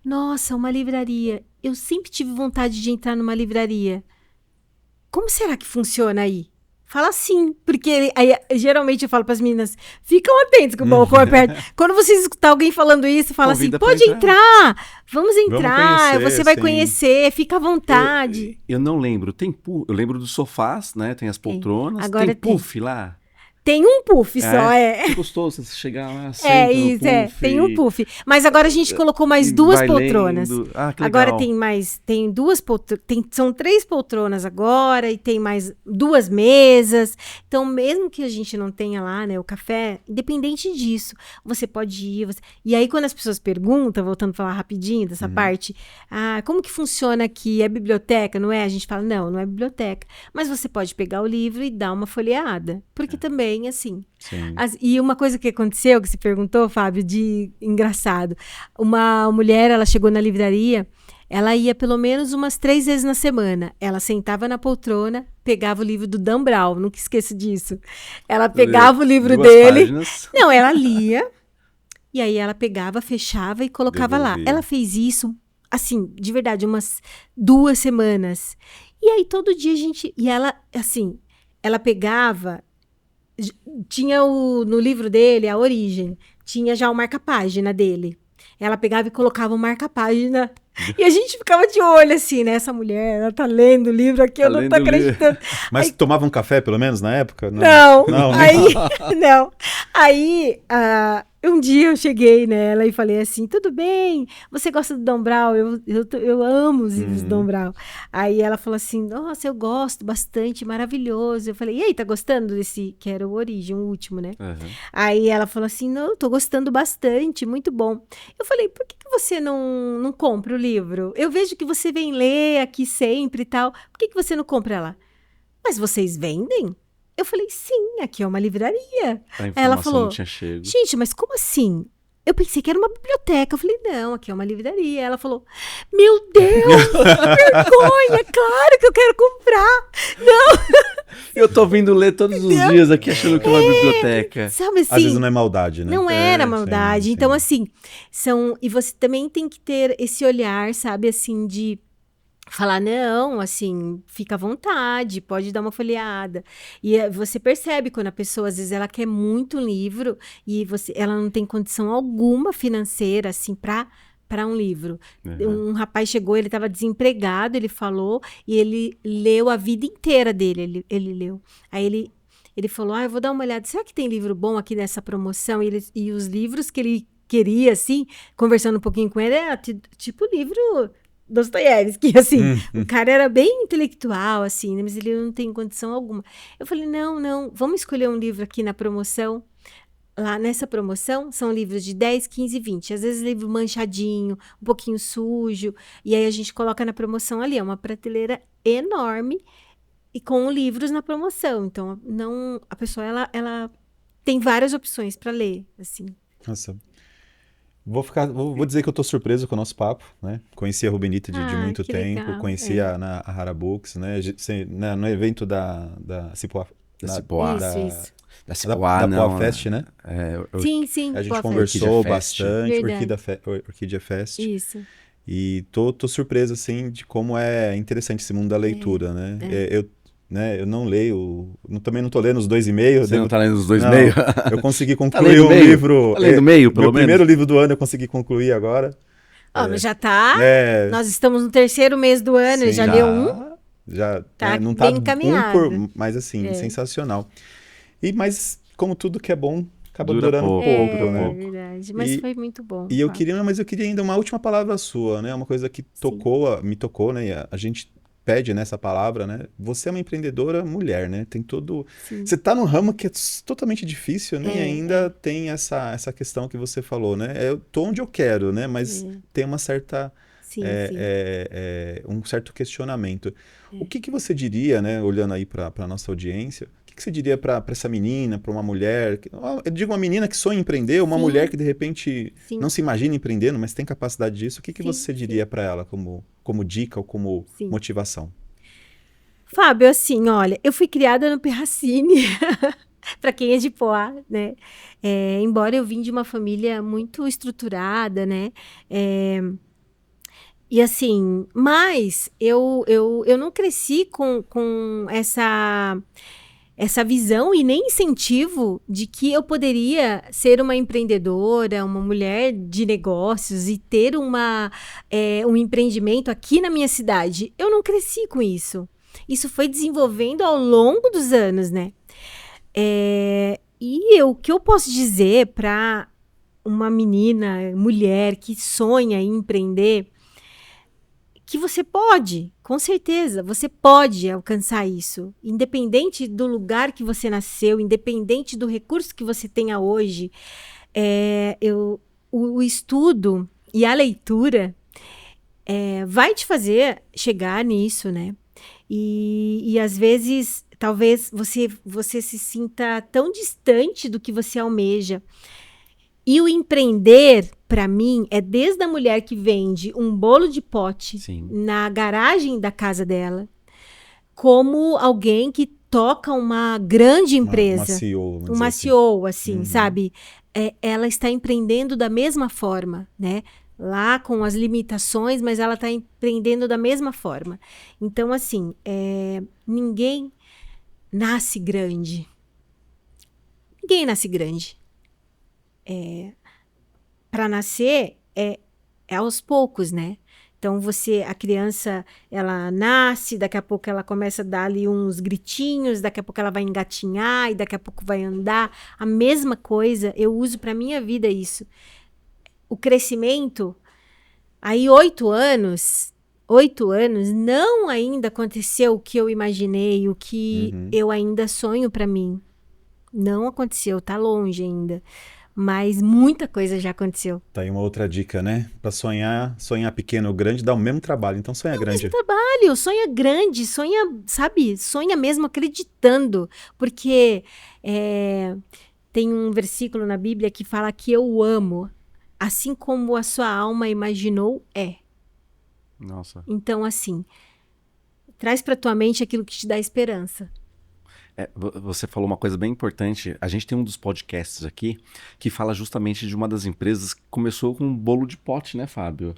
Nossa, uma livraria. Eu sempre tive vontade de entrar numa livraria. Como será que funciona aí? Fala assim, porque aí, geralmente eu falo para as meninas, ficam atentas que o balcão é perto. Quando você escutar alguém falando isso, fala Convida assim, pode entrar, vamos entrar, conhecer, você vai sim. conhecer, fica à vontade. Eu não lembro, eu lembro dos sofás, né? Tem as poltronas, Agora tem puff lá. Tem um puff só, É gostoso você chegar lá, senta É no isso, puff, tem um puff. Mas agora a gente colocou mais e duas vai poltronas. lendo. Ah, que Agora legal. tem duas poltronas, são 3 poltronas agora e tem mais 2 mesas. Então, mesmo que a gente não tenha lá, né, o café, independente disso, você pode ir. E aí, quando as pessoas perguntam, voltando a falar rapidinho dessa parte, como que funciona aqui? É biblioteca, não é? A gente fala, não é biblioteca. Mas você pode pegar o livro e dar uma folheada. Porque também, assim... Sim. E uma coisa que aconteceu, que você perguntou, Fábio, de engraçado. Uma mulher, ela chegou na livraria, ela ia pelo menos umas 3 vezes na semana. Ela sentava na poltrona, pegava o livro do Dan Brown, nunca esqueço disso. Ela pegava o livro dele. Páginas. Não, ela lia, e aí ela pegava, fechava e colocava Devolvia. lá. Ela fez isso, assim, de verdade, umas 2 semanas. E aí todo dia a gente... E ela, assim, ela pegava... Tinha no livro dele, A Origem, tinha já o marca-página dele. Ela pegava e colocava o marca-página. E a gente ficava de olho, assim, né? Essa mulher, ela tá lendo o livro aqui, eu não tô acreditando. Mas Aí, tomava um café, pelo menos, na época? não. Não, Aí, não. Aí, um dia eu cheguei nela e falei assim, tudo bem, você gosta do Dan Brown? Eu amo os livros do Dan Brown. Aí ela falou assim, nossa, eu gosto bastante, maravilhoso. Eu falei, e aí, tá gostando desse, que era o Origem, o último, né? Aí ela falou assim, não, tô gostando bastante, muito bom. Eu falei, por que você não compra o livro? Eu vejo que você vem ler aqui sempre e tal, por que você não compra lá? Mas vocês vendem? Eu falei, sim, aqui é uma livraria. A informação Ela falou, não tinha chego. gente, mas como assim? Eu pensei que era uma biblioteca. Eu falei, não, aqui é uma livraria. Ela falou, meu Deus, que vergonha, claro que eu quero comprar. Eu tô vindo ler todos os dias aqui achando que é uma biblioteca. Sabe assim? Às vezes não é maldade, né? Não era maldade. sim, Então, sim. assim, e você também tem que ter esse olhar, sabe, assim, de falar, não, assim, fica à vontade, pode dar uma folheada. E você percebe quando a pessoa, às vezes, ela quer muito um livro e ela não tem condição alguma financeira, assim, para um livro. Um rapaz chegou, ele estava desempregado, ele falou, e ele leu a vida inteira dele, ele leu. Aí ele falou, eu vou dar uma olhada, será que tem livro bom aqui nessa promoção? E os livros que ele queria, assim, conversando um pouquinho com ele, era tipo livro... Dostoiévski, assim, o cara era bem intelectual, assim, né, mas ele não tem condição alguma. Eu falei, não, vamos escolher um livro aqui na promoção. lá nessa promoção, são livros de 10, 15, 20. Às vezes livro manchadinho, um pouquinho sujo. E aí a gente coloca na promoção ali. É uma prateleira enorme e com livros na promoção. Então, a pessoa, ela tem várias opções para ler, assim. Nossa. Vou dizer que eu tô surpreso com o nosso papo, né? Conheci a Rubenita de muito que tempo, legal. conheci a Hara Books, né? No evento da Cipoa, Da Cipoa. Isso. Da da Cipoa, não. Poa Fest, né? Sim. A gente Boa conversou Orquídea Fest. bastante, Verdade. Orquídea Fest. Isso. E tô surpreso, assim, de como é interessante esse mundo da leitura, né? Eu não leio, também não tô lendo os 2,5. Você não tá lendo os Não, 2,5? eu consegui Tá concluir lendo um meio? livro. Tá lendo meio, pelo Meu menos? primeiro livro do ano eu consegui concluir agora. Mas já tá. É, Nós estamos no 3º mês do ano. Ele sim, já leu um. Já, Tá não bem tá encaminhado. mas assim, sensacional. Mas como tudo que é bom, acaba Dura durando pouco, pouco, dura né? pouco. Verdade. Mas foi muito bom. E eu Fábio. queria ainda uma última palavra sua, né? Uma coisa que me tocou, né? E a gente pede nessa palavra, né? Você é uma empreendedora mulher, né? Tem todo... Sim. Você tá num ramo que é totalmente difícil, né? E ainda tem essa questão que você falou, né? Eu tô onde eu quero, né? Mas tem uma certa... Sim, um certo questionamento. O que você diria, né? Olhando aí para a nossa audiência, o que você diria para essa menina, para uma mulher? Eu digo uma menina que sonha em empreender, uma mulher que de repente não se imagina empreendendo, mas tem capacidade disso. O que você diria para ela como dica ou como motivação? Fábio, assim, olha, eu fui criada no Pirracini, para quem é de Poá, né? Embora eu vim de uma família muito estruturada, né? E assim, mas eu não cresci com essa visão e nem incentivo de que eu poderia ser uma empreendedora, uma mulher de negócios e ter um empreendimento aqui na minha cidade. Eu não cresci com isso. Isso foi desenvolvendo ao longo dos anos, né? O que eu posso dizer para uma menina, mulher que sonha em empreender, que você pode, com certeza, você pode alcançar isso. Independente do lugar que você nasceu, independente do recurso que você tenha hoje, o estudo e a leitura vai te fazer chegar nisso, né? E às vezes, talvez você se sinta tão distante do que você almeja. E o empreender, para mim, é desde a mulher que vende um bolo de pote na garagem da casa dela, como alguém que toca uma grande empresa. Uma CEO, assim, sabe? Ela está empreendendo da mesma forma, né? Lá com as limitações, mas ela está empreendendo da mesma forma. Então, assim, ninguém nasce grande. Ninguém nasce grande. Para nascer é aos poucos, né? Então a criança, ela nasce, daqui a pouco ela começa a dar ali uns gritinhos, daqui a pouco ela vai engatinhar e daqui a pouco vai andar. A mesma coisa, eu uso para minha vida isso. O crescimento, aí 8 anos, não ainda aconteceu o que eu imaginei, o que eu ainda sonho para mim. Não aconteceu, tá longe ainda. Mas muita coisa já aconteceu. Tá aí uma outra dica, né? Para sonhar pequeno ou grande dá o mesmo trabalho, então sonha grande. O mesmo trabalho, sonha grande, sonha mesmo acreditando. Porque tem um versículo na Bíblia que fala que eu amo, assim como a sua alma imaginou Nossa. Então, assim, traz para tua mente aquilo que te dá esperança. Você falou uma coisa bem importante. A gente tem um dos podcasts aqui que fala justamente de uma das empresas que começou com um bolo de pote, né, Fábio?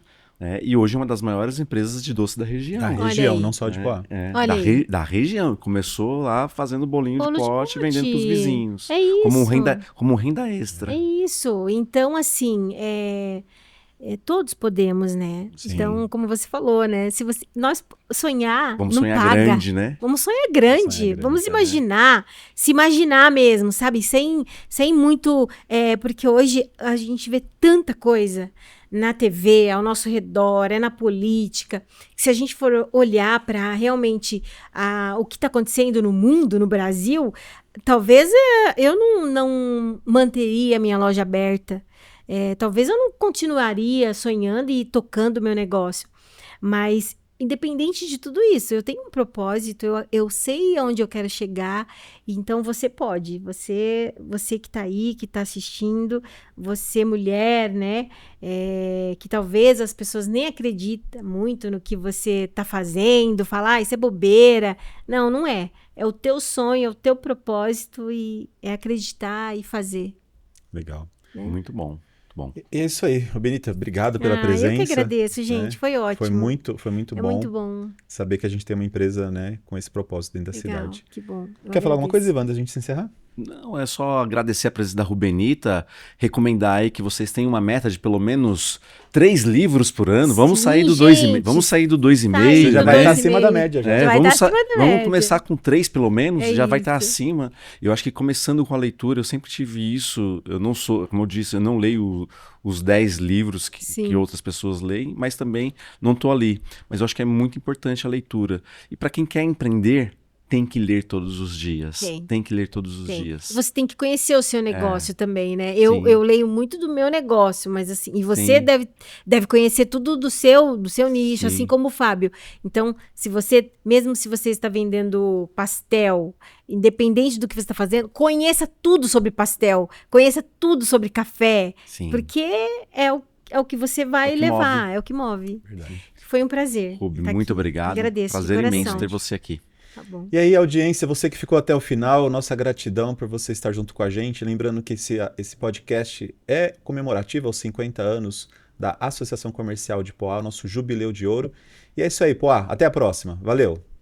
E hoje é uma das maiores empresas de doce da região. Da região, não só de Poá. Da região. Começou lá fazendo bolinho de pote, vendendo para os vizinhos. É isso. Como renda extra. É isso. Então, assim, todos podemos, né? Sim. Então, como você falou, né? Nós sonhar, vamos não sonhar paga. Grande, né? Vamos sonhar grande. Vamos imaginar, se imaginar mesmo, sabe? Sem muito, porque hoje a gente vê tanta coisa, na TV, ao nosso redor, é na política. Se a gente for olhar para realmente o que está acontecendo no mundo, no Brasil, talvez eu não manteria a minha loja aberta. Talvez eu não continuaria sonhando e tocando o meu negócio. Mas, independente de tudo isso, eu tenho um propósito, eu sei aonde eu quero chegar, então você pode. Você que está aí, que está assistindo, você mulher, né? Que talvez as pessoas nem acreditam muito no que você está fazendo, falar, isso é bobeira. Não, não é. É o teu sonho, é o teu propósito e é acreditar e fazer. Legal. Né? Muito bom. Bom. E é isso aí, Benita, obrigado pela presença. Eu que agradeço, gente, foi ótimo. Foi muito bom. Muito bom Saber que a gente tem uma empresa, né, com esse propósito dentro da cidade. Que bom. Quer falar alguma coisa, Ivan, da gente se encerrar? Não, é só agradecer a presença da Rubenita, recomendar aí que vocês tenham uma meta de pelo menos 3 livros por ano. Vamos sair do 2,5. Vamos sair do 2,5. Você já vai estar acima da média. Já. Vamos começar com 3 pelo menos, já vai estar isso. acima. Eu acho que começando com a leitura, eu sempre tive isso. Eu não sou, como eu disse, eu não leio os 10 livros que outras pessoas leem, mas também não estou ali. Mas eu acho que é muito importante a leitura. E para quem quer empreender, tem que ler todos os dias. Tem que ler todos os dias. Você tem que conhecer o seu negócio também, né? Eu leio muito do meu negócio, mas assim, e você deve conhecer tudo do seu nicho, assim como o Fábio. Então, mesmo se você está vendendo pastel, independente do que você está fazendo, conheça tudo sobre pastel, conheça tudo sobre café, porque é o que você vai levar, é o que move. Verdade. Foi um prazer. Rubi, muito obrigado. Agradeço. Prazer imenso ter você aqui. Tá bom. E aí, audiência, você que ficou até o final, nossa gratidão por você estar junto com a gente. Lembrando que esse podcast é comemorativo aos 50 anos da Associação Comercial de Poá, nosso jubileu de ouro. E é isso aí, Poá. Até a próxima. Valeu!